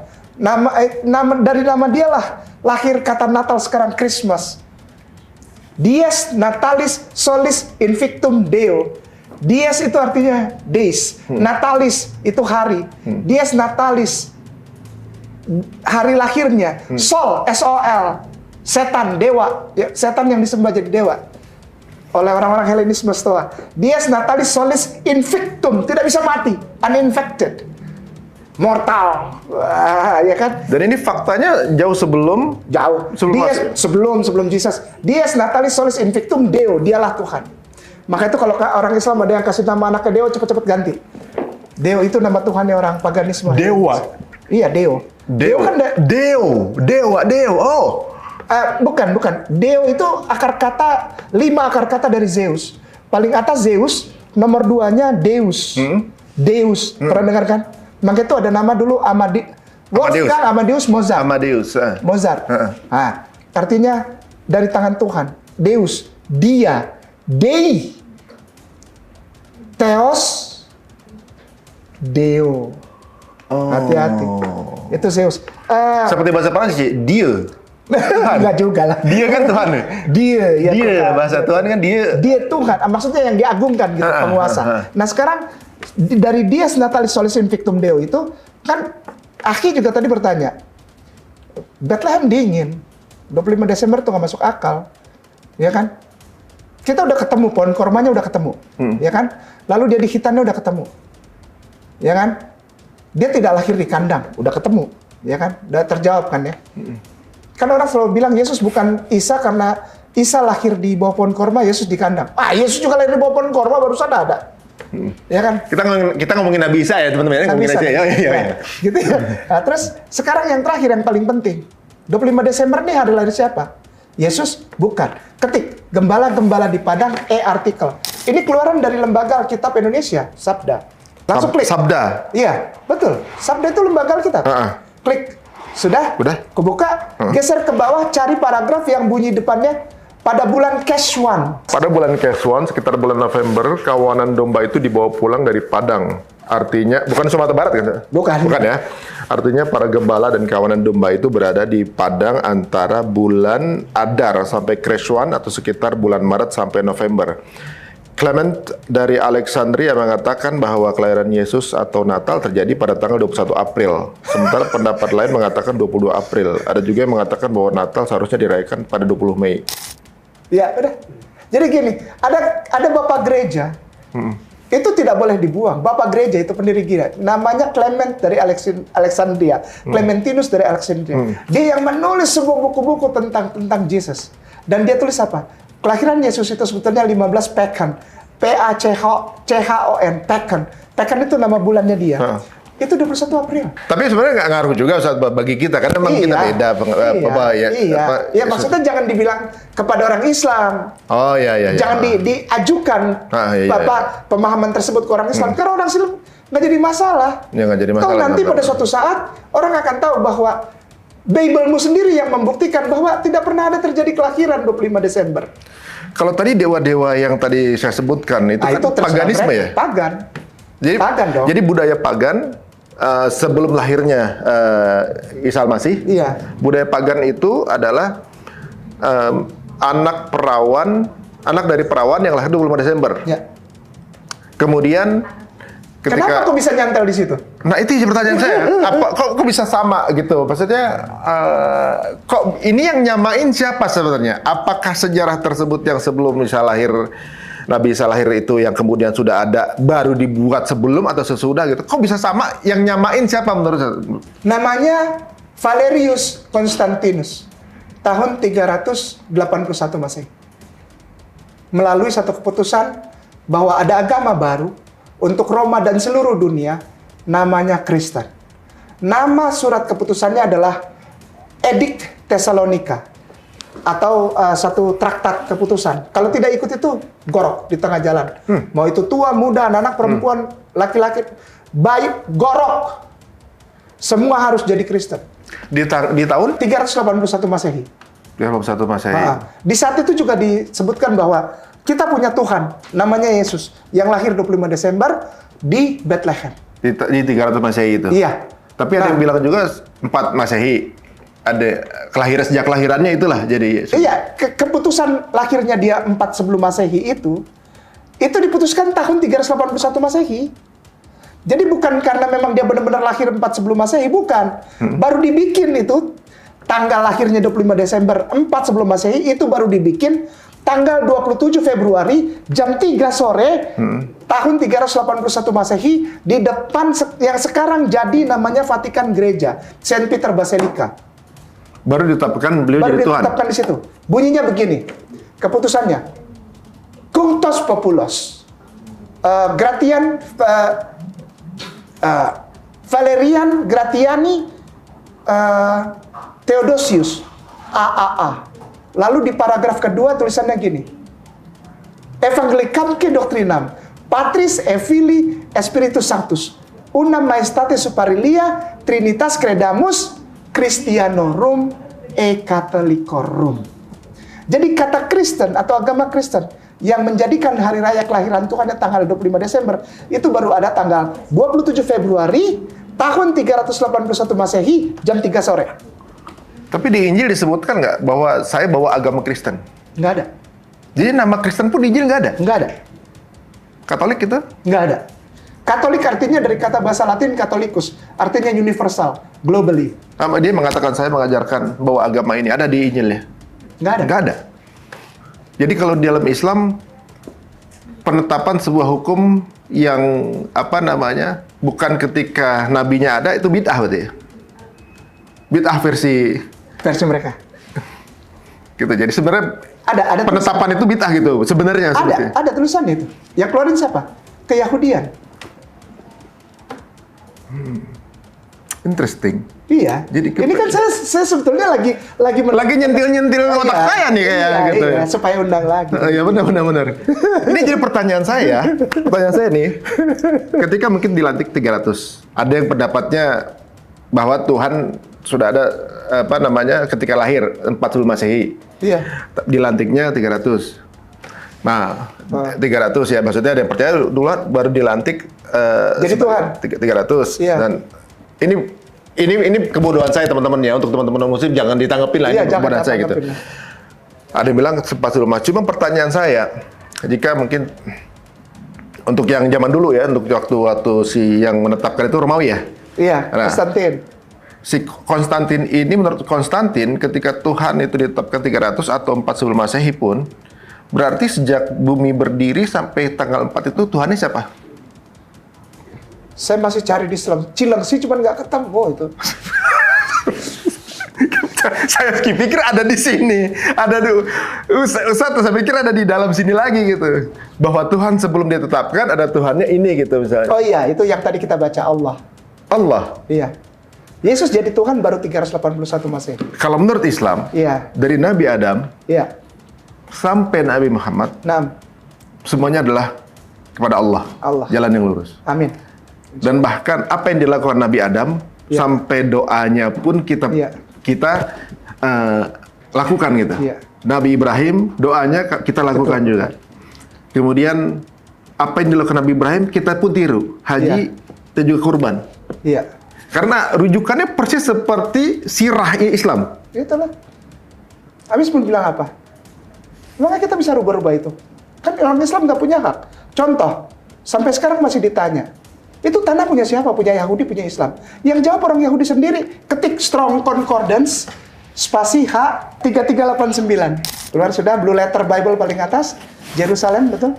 Dari nama dia lah lahir kata Natal sekarang Christmas. Dies Natalis Solis Invictum Deo. Dies itu artinya days, Natalis itu hari. Dies Natalis hari lahirnya. Sol S-O-L setan, dewa, ya, setan yang disembah jadi dewa oleh orang-orang Helenisme Stoa. Dies Natalis Solis Invictum, tidak bisa mati, uninfected, mortal. Wah, ya kan? Dan ini faktanya jauh sebelum Sebelum Jesus. Dies Natalis Solis Invictum Deo, dialah Tuhan. Maka itu kalau orang Islam ada yang kasih nama anaknya Deo, cepet-cepet ganti. Deo itu nama Tuhannya orang paganisme. Dewa. Iya, Deo. Deo Kan Deo. Oh. Bukan. Deo itu akar kata 5 akar kata dari Zeus. Paling atas Zeus, nomor 2-nya Deus. Deus. Pernah dengar kan? Maka itu ada nama dulu Amadeus Mozart. Mozart. Nah, artinya dari tangan Tuhan. Deus, dia, Dei, Theos, Deo. Hati-hati. Itu Zeus. Seperti bahasa Prancis, dia. Enggak juga lah. Dia kan Tuhan. Dia, ya. Dia, bahasa Tuhan kan dia. Dia Tuhan, maksudnya yang diagungkan gitu, penguasa. Nah sekarang dari Dies Natalis Solis Invictum Deo itu kan Aki juga tadi bertanya, Bethlehem dingin, 25 Desember tuh nggak masuk akal, ya kan? Kita udah ketemu, pohon kormanya udah ketemu, ya kan? Lalu dia di hitannya udah ketemu, ya kan? Dia tidak lahir di kandang, udah ketemu, ya kan? Udah terjawab kan ya? Kan orang selalu bilang Yesus bukan Isa karena Isa lahir di bawah pohon korma, Yesus di kandang. Yesus juga lahir di bawah pohon korma, barusan ada. Ya kan? Kita ngomongin Nabi Isa ya teman-teman, ngomongin aja ya. Nah, gitu ya. Nah, terus sekarang yang terakhir yang paling penting. 25 Desember nih hari lahir siapa? Yesus? Bukan. Ketik gembala-gembala di padang artikel. Ini keluaran dari lembaga Alkitab Indonesia, Sabda. Langsung klik. Sabda. Iya, betul. Sabda itu lembaga Alkitab. Klik. Sudah? Udah. Kebuka, geser ke bawah, cari paragraf yang bunyi depannya pada bulan Keswan. Pada bulan Keswan, sekitar bulan November, kawanan domba itu dibawa pulang dari Padang. Artinya, bukan Sumatera Barat kan? Bukan ya. Artinya para gembala dan kawanan domba itu berada di Padang antara bulan Adar sampai Keswan atau sekitar bulan Maret sampai November. Clement dari Alexandria mengatakan bahwa kelahiran Yesus atau Natal terjadi pada tanggal 21 April. Sementara pendapat lain mengatakan 22 April. Ada juga yang mengatakan bahwa Natal seharusnya dirayakan pada 20 Mei. Ya, udah. Jadi gini, ada bapak gereja. Itu tidak boleh dibuang. Bapak gereja itu pendiri gereja. Namanya Clement dari Alexandria. Clementinus dari Alexandria. Dia yang menulis sebuah buku-buku tentang Yesus. Dan dia tulis apa? Kelahiran Yesus itu sebetulnya 15 Pekhan. P-A-C-H-O-N. Pekhan. Pekhan itu nama bulannya dia. Itu 21 April. Tapi sebenarnya nggak ngaruh juga Ustaz bagi kita, karena memang kita beda. Iya, maksudnya jangan dibilang kepada orang Islam. Oh iya. Jangan diajukan pemahaman tersebut ke orang Islam. Karena orang Islam nggak jadi masalah. Ya, nggak jadi masalah. Kalau nanti pada suatu saat orang akan tahu bahwa Bible-mu sendiri yang membuktikan bahwa tidak pernah ada terjadi kelahiran 25 Desember. Kalau tadi dewa-dewa yang tadi saya sebutkan itu kan paganisme ya? Pagan. Pagan dong. Jadi budaya pagan sebelum lahirnya Isa Al-Masih. Iya. Budaya pagan itu adalah anak dari perawan yang lahir 25 Desember. Ya. Kemudian kenapa kok bisa nyantel di situ? Nah itu pertanyaan saya. Kok bisa sama gitu? Maksudnya kok ini yang nyamain siapa sebenarnya? Apakah sejarah tersebut yang sebelum Nabi Isa lahir itu yang kemudian sudah ada baru dibuat sebelum atau sesudah gitu? Kok bisa sama? Yang nyamain siapa menurut saya? Namanya Valerius Constantinus. Tahun 381 Masehi. Melalui satu keputusan bahwa ada agama baru untuk Roma dan seluruh dunia, namanya Kristen. Nama surat keputusannya adalah Edict Thessalonica, atau satu traktat keputusan. Kalau tidak ikut itu, gorok di tengah jalan. Mau itu tua, muda, anak, perempuan, laki-laki, bayi, gorok. Semua harus jadi Kristen. Di tahun? 381 Masehi. 31 Masehi. Di saat itu juga disebutkan bahwa kita punya Tuhan, namanya Yesus, yang lahir 25 Desember di Bethlehem. Di 300 Masehi itu? Iya. Tapi ada yang bilang juga 4 Masehi. Ada kelahiran, sejak kelahirannya itulah jadi Yesus. Iya, keputusan lahirnya dia 4 sebelum Masehi itu diputuskan tahun 381 Masehi. Jadi bukan karena memang dia benar-benar lahir 4 sebelum Masehi, bukan. Baru dibikin itu, tanggal lahirnya 25 Desember 4 sebelum Masehi, itu baru dibikin tanggal 27 Februari jam 3 sore tahun 381 Masehi di depan yang sekarang jadi namanya Vatikan Gereja, Saint Peter Basilica. Baru ditetapkan beliau jadi Tuhan. Baru ditetapkan di situ. Bunyinya begini, keputusannya. Cunctos Populos. Valerian Gratiani Theodosius AAA. Lalu di paragraf kedua tulisannya gini. Evangelicamque doctrinam Patris Filii Spiritus Sanctus unam maestate superilia Trinitas credamus Christianorum e Catholicorum. Jadi kata Kristen atau agama Kristen yang menjadikan hari raya kelahiran Tuhan tanggal 25 Desember itu baru ada tanggal 27 Februari tahun 381 Masehi jam 3 sore. Tapi di Injil disebutkan nggak bahwa saya bawa agama Kristen? Nggak ada. Jadi nama Kristen pun di Injil nggak ada? Nggak ada. Katolik itu? Nggak ada. Katolik artinya dari kata bahasa Latin Catholicus, artinya universal, globally. Dia mengatakan saya mengajarkan bahwa agama ini ada di Injil ya? Nggak ada. Nggak ada. Jadi kalau di dalam Islam penetapan sebuah hukum yang bukan ketika nabinya ada itu bid'ah berarti ya? Bid'ah versi mereka. Gitu. Jadi sebenarnya Ada penetapan itu bid'ah gitu sebenarnya. Ada tulisannya itu. Yang keluarin siapa? Keyahudian. Interesting. Iya. Jadi ini kan saya sebetulnya lagi nyentil otak saya nih kayak gitu. Iya, supaya undang lagi. Iya benar. Ini jadi pertanyaan saya. Pertanyaan saya nih, ketika mungkin dilantik 300, ada yang pendapatnya bahwa Tuhan sudah ada ketika lahir 40 Masehi. Iya. Dilantiknya 300. Nah, 300 ya maksudnya ada yang percaya dulu baru dilantik jadi Tuhan 300. Iya. Dan ini kebodohan saya teman-teman ya, untuk teman-teman muslim jangan ditanggapin lah, ini kebodohan saya gitu. Ada yang bilang sempat rumah. Cuma pertanyaan saya, jika mungkin untuk yang zaman dulu ya, untuk waktu si yang menetapkan itu Romawi ya. Iya, Konstantin. Si Konstantin ini, menurut Konstantin, ketika Tuhan itu ditetapkan 300 atau 4 sebelum Masehi pun, berarti sejak bumi berdiri sampai tanggal 4 itu Tuhannya siapa? Saya masih cari di Cilengsi, cuman nggak ketemu itu. Saya pikir ada di sini, ada di Ustaz, saya pikir ada di dalam sini lagi gitu. Bahwa Tuhan sebelum ditetapkan ada Tuhannya ini gitu misalnya. Oh iya, itu yang tadi kita baca Allah. Allah. Iya. Yesus jadi Tuhan baru 381 Masehi. Kalau menurut Islam, iya, dari Nabi Adam iya, sampai Nabi Muhammad, semuanya adalah kepada Allah. Jalan yang lurus. Amin. Dan bahkan apa yang dilakukan Nabi Adam sampai doanya pun kita lakukan gitu. Nabi Ibrahim doanya kita lakukan juga. Kemudian apa yang dilakukan Nabi Ibrahim kita pun tiru. Haji dan juga kurban. Iya. Karena rujukannya persis seperti sirah Islam. Itulah. Habis pun bilang apa? Makanya kita bisa rubah-rubah itu. Kan orang Islam nggak punya hak. Contoh, sampai sekarang masih ditanya. Itu tanah punya siapa? Punya Yahudi, punya Islam. Yang jawab orang Yahudi sendiri. Ketik Strong Concordance, spasi H 3389. Keluar sudah, Blue Letter Bible paling atas. Jerusalem, betul?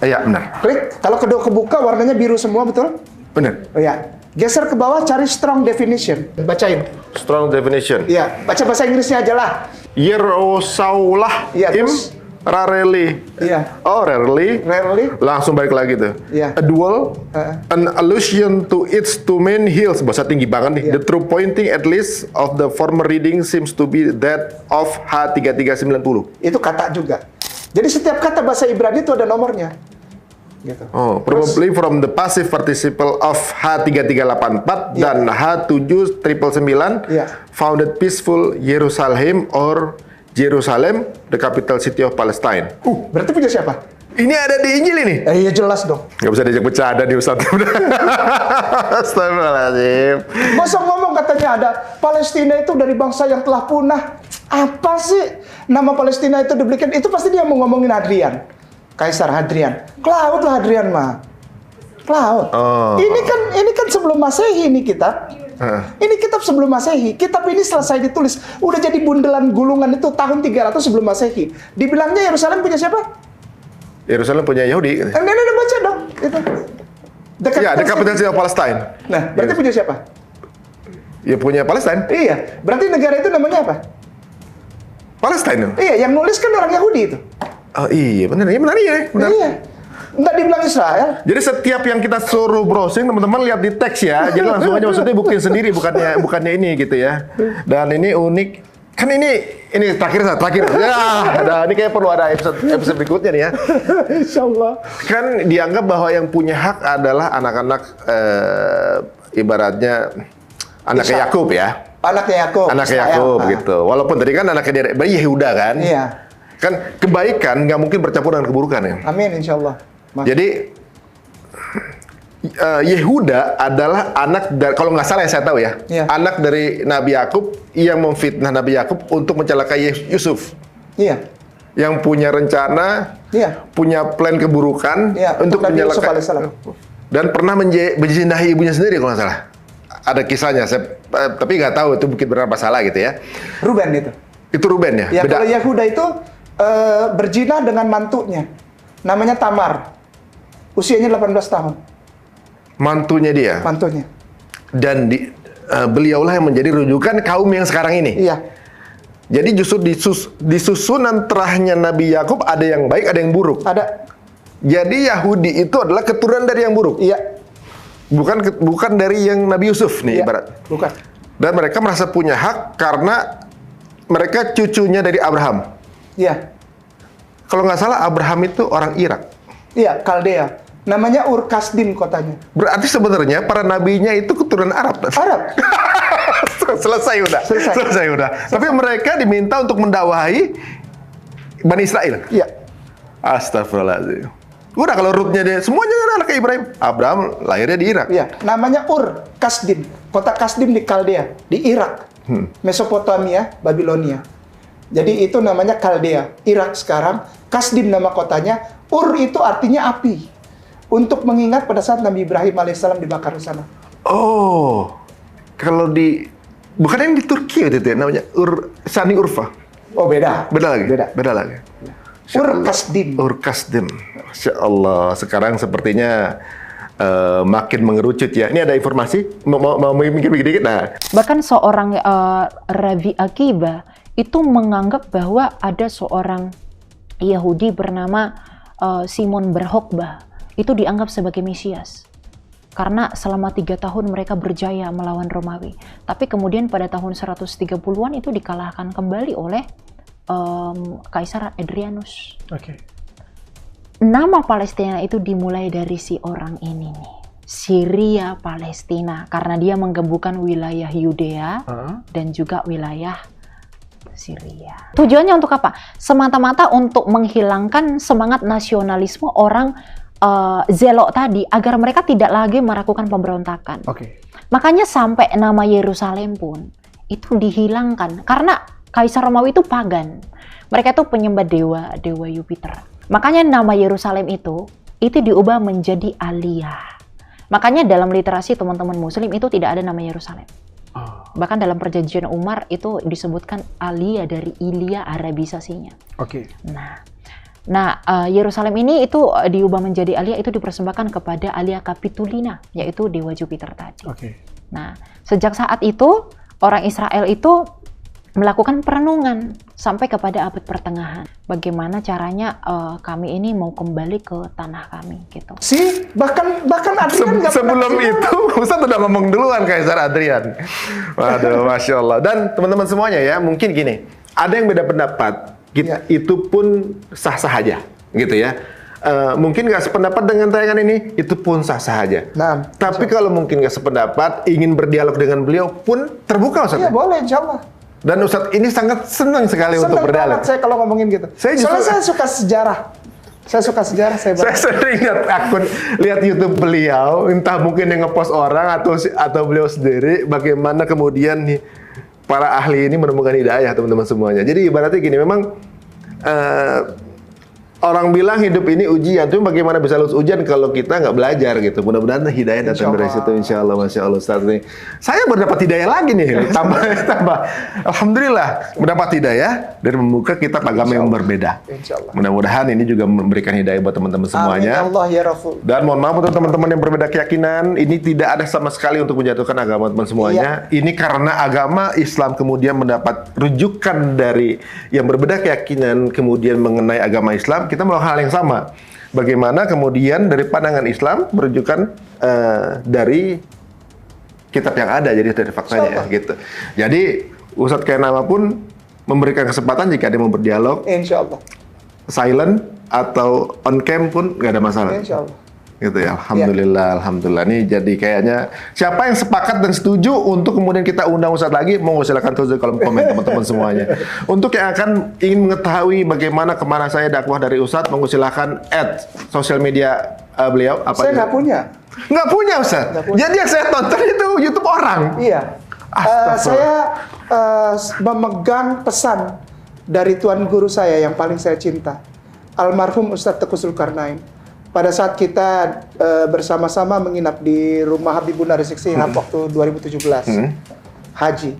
Iya, benar. Klik, kalau kedua kebuka warnanya biru semua, betul? Benar. Oh ya. Geser ke bawah, cari Strong Definition. Bacain. Strong Definition. Iya, baca bahasa Inggrisnya aja lah. Yerosaulah im rarely. Iya. Oh, rarely. Langsung balik lagi tuh. Iya. A dual, an allusion to its two main hills. Bahasa tinggi banget nih. Iya. The true pointing at least of the former reading seems to be that of H3390. Itu kata juga. Jadi setiap kata bahasa Ibrani itu ada nomornya. Gitu. Oh, probably from the passive participle of H3384 dan H7999 founded peaceful Jerusalem or Jerusalem, the capital city of Palestine. Berarti punya siapa? Ini ada di Injil ini. Iya jelas dong. Nggak bisa diajak bercanda di Ustaz. Astagfirullahaladzim. Masa ngomong katanya ada Palestina itu dari bangsa yang telah punah. Apa sih nama Palestina itu diberikan? Itu pasti dia mau ngomongin Hadrian. Kaisar Hadrian. Klaut lah Hadrian mah. Klaut. Oh. Ini kan sebelum Masehi ini kitab. Ini kitab sebelum Masehi. Kitab ini selesai ditulis. Udah jadi bundelan gulungan itu tahun 300 sebelum Masehi. Dibilangnya Yerusalem punya siapa? Yerusalem punya Yahudi. Ini baca dong. Itu. Ya, the capital city of Palestine. Nah, berarti punya siapa? Ya punya Palestine. Iya. Berarti negara itu namanya apa? Palestine. Iya, yang nulis kan orang Yahudi itu. Oh iya, benar iya. Benar. Iya. Nggak dibilang Israel. Jadi setiap yang kita suruh browsing, teman-teman lihat di teks ya. Jadi langsung aja maksudnya buktiin sendiri, bukannya ini gitu ya. Dan ini unik. Kan ini terakhir. Ya, ini kayak perlu ada episode berikutnya nih ya. Insya Allah. Kan dianggap bahwa yang punya hak adalah anak-anak ibaratnya anaknya Yakub ya. Anaknya Yakub. Anaknya Yakub gitu. Walaupun tadi kan anaknya dari Yehuda kan. Iya. Kan kebaikan nggak mungkin bercampur dengan keburukan ya. Amin insya Allah. Jadi Yehuda adalah anak dari, kalau nggak salah yang saya tahu ya, anak dari Nabi Yakub yang memfitnah Nabi Yakub untuk mencelakai Yusuf. Iya. Yang punya rencana, punya plan keburukan untuk menyelakai. Dan pernah menjinahi ibunya sendiri kalau nggak salah. Ada kisahnya, tapi nggak tahu itu mungkin benar apa salah gitu ya. Ruben itu. Itu Ruben ya. Ya beda. kalau Yehuda itu berzina dengan mantunya, namanya Tamar. Usianya 18 tahun. Mantunya dia. Mantunya. Dan beliaulah yang menjadi rujukan kaum yang sekarang ini. Iya. Jadi justru di susunan terahnya Nabi Yakub ada yang baik, ada yang buruk. Ada. Jadi Yahudi itu adalah keturunan dari yang buruk. Iya. Bukan dari yang Nabi Yusuf nih ibarat. Bukan. Dan mereka merasa punya hak karena mereka cucunya dari Abraham. Iya. Kalau nggak salah Abraham itu orang Irak. Iya, Kaldea. Namanya Ur Kasdim kotanya. Berarti sebenarnya para nabinya itu keturunan Arab. Arab. Selesai udah. Tapi mereka diminta untuk mendakwahi Bani Israel. Iya. Astagfirullahaladzim. Udah kalau rootnya dia semuanya anak Ibrahim. Abraham lahirnya di Irak. Iya. Namanya Ur Kasdim. Kota Kasdim di Kaldea, di Irak. Mesopotamia, Babilonia. Jadi itu namanya Kaldea, Irak sekarang. Kasdim nama kotanya. Ur itu artinya api. Untuk mengingat pada saat Nabi Ibrahim alaihissalam dibakar di sana. Oh, kalau bukan yang di Turki itu ya, namanya Sani Urfa. Oh beda. Beda lagi. Ur Kasdim. Ur Kasdim. Masya Allah. Sekarang sepertinya makin mengerucut ya. Ini ada informasi. Mau mikir dikit. Nah. Bahkan seorang Ravi Akiba itu menganggap bahwa ada seorang Yahudi bernama Simon Bar Kokhba. Itu dianggap sebagai Mesias. Karena selama 3 tahun mereka berjaya melawan Romawi. Tapi kemudian pada tahun 130-an itu dikalahkan kembali oleh Kaisar Hadrianus. Oke. Nama Palestina itu dimulai dari si orang ini nih. Syria Palestina. Karena dia menggabungkan wilayah Yudea dan juga wilayah Syria. Tujuannya untuk apa? Semata-mata untuk menghilangkan semangat nasionalisme orang Zelok tadi agar mereka tidak lagi melakukan pemberontakan. Makanya sampai nama Yerusalem pun itu dihilangkan karena Kaisar Romawi itu pagan. Mereka itu penyembah dewa Jupiter. Makanya nama Yerusalem itu diubah menjadi Aliyah. Makanya dalam literasi teman-teman Muslim itu tidak ada nama Yerusalem. Bahkan dalam perjanjian Umar itu disebutkan Aliyah dari Ilya Arabisasinya. Nah, Yerusalem ini itu diubah menjadi Aliyah, itu dipersembahkan kepada Alia Capitolina, yaitu dewa Jupiter tadi. Nah, sejak saat itu orang Israel itu melakukan perenungan sampai kepada abad pertengahan. Bagaimana caranya kami ini mau kembali ke tanah kami gitu. Bahkan Adrian sebelum itu Ustaz udah ngomong duluan Kaisar Adrian. Waduh, Masya Allah. Dan teman-teman semuanya ya, mungkin gini, ada yang beda pendapat. Itu pun sah-sah aja, gitu ya. Mungkin nggak sependapat dengan tayangan ini, itu pun sah-sah aja. Tapi kalau mungkin nggak sependapat, ingin berdialog dengan beliau pun terbuka, Ustaz. Iya, boleh, insya Allah. Dan Ustadz ini sangat senang sekali untuk Senang berdialog. banget saya kalau ngomongin gitu. Soalnya saya suka sejarah. Saya suka sejarah, saya sering lihat lihat YouTube beliau, entah mungkin yang ngepost orang atau beliau sendiri, bagaimana kemudian nih para ahli ini menemukan hidayah, teman-teman semuanya. Jadi ibaratnya gini, memang orang bilang hidup ini ujian, tapi bagaimana bisa lulus ujian kalau kita nggak belajar gitu. Mudah-mudahan hidayah datang dari situ, insya Allah. Masya Allah Ustaz nih. Saya berdapat hidayah lagi nih, tambah. Alhamdulillah mendapat hidayah dan membuka kitab agama yang berbeda. Mudah-mudahan ini juga memberikan hidayah buat teman-teman semuanya. Amin Allah ya Rasul. Dan mohon maaf untuk teman-teman yang berbeda keyakinan, ini tidak ada sama sekali untuk menjatuhkan agama teman semuanya. Ini karena agama Islam kemudian mendapat rujukan dari yang berbeda keyakinan, kemudian mengenai agama Islam. Kita melakukan hal yang sama. Bagaimana kemudian dari pandangan Islam merujukan dari kitab yang ada, jadi dari faktanya gitu. Jadi Ustadz Kainama pun memberikan kesempatan jika dia mau berdialog. Insya Allah. Silent atau on cam pun nggak ada masalah. Insya Allah. Gitu ya, alhamdulillah, alhamdulillah. Nih jadi kayaknya siapa yang sepakat dan setuju untuk kemudian kita undang Ustadz lagi, mau silakan tulis di kolom komen teman-teman semuanya. Untuk yang akan ingin mengetahui bagaimana kemana saya dakwah dari Ustadz, mau silakan add sosial media beliau. Apa saya nggak punya. Nggak punya Ustadz. Jadi yang saya tonton itu YouTube orang. Iya. Saya memegang pesan dari Tuan Guru saya yang paling saya cinta, almarhum Ustadz Teuku Zulkarnain. Pada saat kita bersama-sama menginap di rumah Habibuna Rizik Syihab waktu 2017 haji,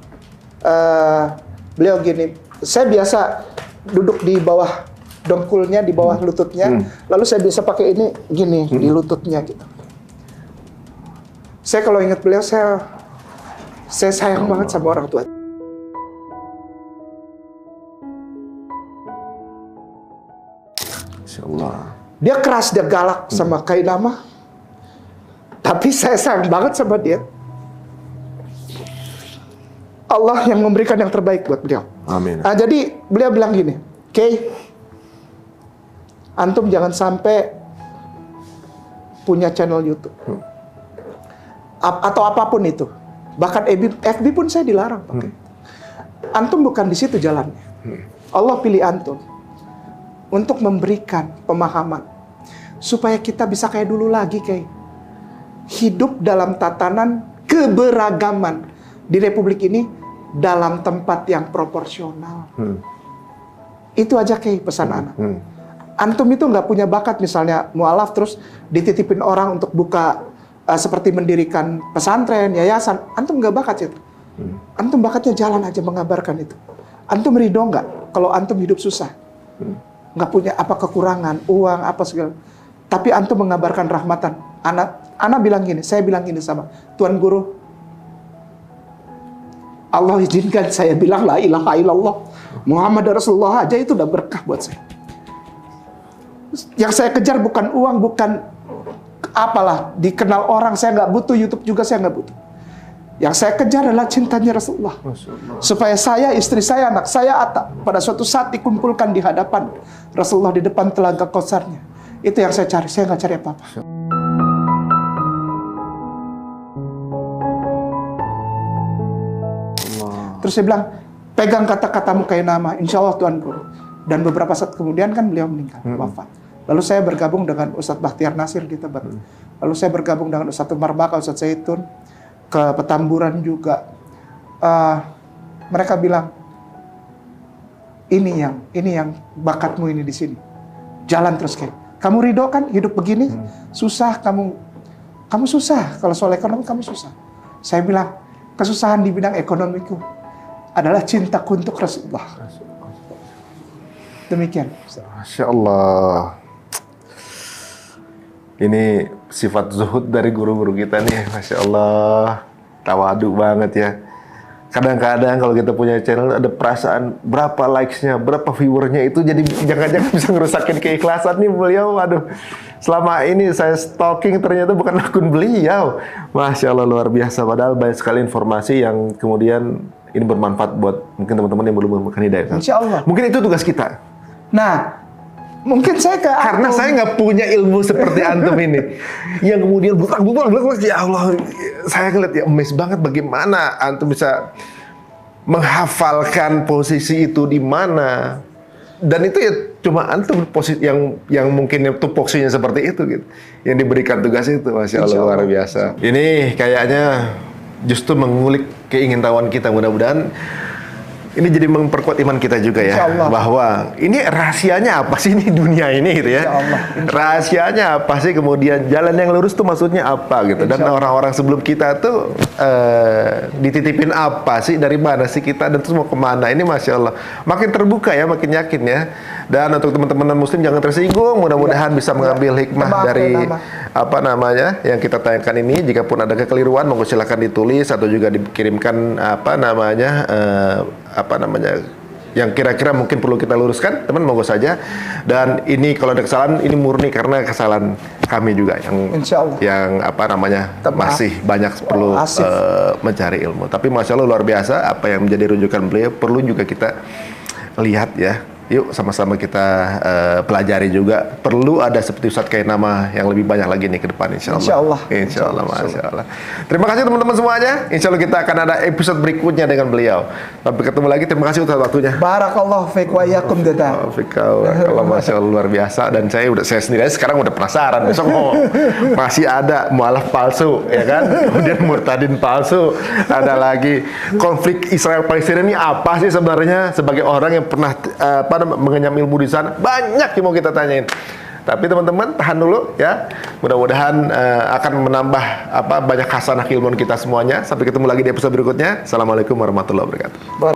beliau gini, saya biasa duduk di bawah dengkulnya, di bawah lututnya, lalu saya bisa pakai ini gini di lututnya gitu. Saya kalau ingat beliau, saya sayang banget sama orang tua. Insyaallah. Dia keras, dia galak sama Kainama, tapi saya sayang banget sama dia. Allah yang memberikan yang terbaik buat beliau. Amin. Nah, jadi beliau bilang gini, Kay, antum jangan sampai punya channel YouTube atau apapun itu. Bahkan FB pun saya dilarang pakai. Antum bukan di situ jalannya. Allah pilih antum untuk memberikan pemahaman supaya kita bisa kayak dulu lagi, kayak hidup dalam tatanan keberagaman di Republik ini dalam tempat yang proporsional. Itu aja kayak pesan anak. Antum itu nggak punya bakat misalnya mualaf terus dititipin orang untuk buka seperti mendirikan pesantren, yayasan. Antum nggak bakat itu. Antum bakatnya jalan aja mengabarkan itu. Antum ridho nggak kalau antum hidup susah? Nggak punya apa kekurangan, uang, apa segala. Tapi antum mengabarkan rahmatan. Anak bilang gini, saya bilang gini sama Tuan Guru. Allah izinkan saya bilang la ilaha illallah Muhammad Rasulullah aja itu udah berkah buat saya. Yang saya kejar bukan uang, bukan apalah, dikenal orang, saya nggak butuh. YouTube juga saya nggak butuh. Yang saya kejar adalah cintanya Rasulullah. Supaya saya, istri saya, anak saya, Atta, pada suatu saat dikumpulkan di hadapan Rasulullah di depan telaga Kautsarnya. Itu yang saya cari, saya nggak cari apa-apa. Terus saya bilang, pegang kata-katamu kayak nama, insya Allah Tuan Guru. Dan beberapa saat kemudian kan beliau meninggal, wafat. Lalu saya bergabung dengan Ustadz Bakhtiar Nasir di Tebet. Lalu saya bergabung dengan Ustadz Umar Baka, Ustadz Zaitun, ke Petamburan juga. Mereka bilang, ini yang bakatmu ini di sini. Jalan terus kayak. Kamu ridho kan hidup begini? Susah, kamu susah. Kalau soal ekonomi kamu susah. Saya bilang, kesusahan di bidang ekonomiku adalah cintaku untuk Rasulullah. Demikian. Masya Allah. Ini sifat zuhud dari guru-guru kita nih, Masya Allah. Tawadu banget ya. Kadang-kadang kalau kita punya channel ada perasaan berapa likes-nya, berapa viewernya itu jadi jangan-jangan bisa ngerusakin keikhlasan nih beliau. Aduh, selama ini saya stalking ternyata bukan akun beliau. Masya Allah, luar biasa. Padahal banyak sekali informasi yang kemudian ini bermanfaat buat mungkin teman-teman yang belum menemukan hidayah. Insya Allah. Mungkin itu tugas kita. Nah, mungkin saya karena saya nggak punya ilmu seperti antum ini, yang kemudian bukan ya Allah, saya ngeliat ya amazed banget bagaimana antum bisa menghafalkan posisi itu di mana. Dan itu ya cuma antum posisi yang mungkin tupoksinya seperti itu gitu. Yang diberikan tugas itu, Masya Allah, luar biasa. Ini kayaknya justru mengulik keingintahuan kita, mudah-mudahan ini jadi memperkuat iman kita juga ya, bahwa ini rahasianya apa sih ini dunia ini gitu ya. Rahasianya apa sih, kemudian jalan yang lurus tuh maksudnya apa gitu. Dan orang-orang sebelum kita tuh dititipin apa sih, dari mana sih kita, dan terus mau kemana. Ini Masya Allah makin terbuka ya, makin yakin ya. Dan untuk teman-teman muslim jangan tersinggung, mudah-mudahan bisa mengambil hikmah dari apa namanya yang kita tayangkan ini. Jikapun ada kekeliruan, monggo silakan ditulis atau juga dikirimkan yang kira-kira mungkin perlu kita luruskan, teman, monggo saja. Dan ini kalau ada kesalahan, ini murni karena kesalahan kami juga yang masih banyak perlu mencari ilmu. Tapi Masya Allah luar biasa apa yang menjadi rujukan beliau, perlu juga kita lihat ya. Yuk sama-sama kita pelajari juga. Perlu ada seperti Ustadz Kainama yang lebih banyak lagi nih ke depan, insya Allah. Insya Allah, Masya Allah. Terima kasih teman-teman semuanya. Insya Allah kita akan ada episode berikutnya dengan beliau. Sampai ketemu lagi. Terima kasih Ustadz waktunya. Barakallahu fiik wa iyyakum dada. Kalau Masya Allah luar biasa. Dan saya sendiri sekarang udah penasaran. Besok masih ada mualaf palsu, ya kan? Kemudian murtadin palsu. Ada lagi konflik Israel Palestina ini apa sih sebenarnya? Sebagai orang yang pernah mengenyam ilmu di sana, banyak yang mau kita tanyain. Tapi teman-teman tahan dulu ya. Mudah-mudahan akan menambah banyak khasanah ilmu kita semuanya. Sampai ketemu lagi di episode berikutnya. Assalamualaikum warahmatullahi wabarakatuh.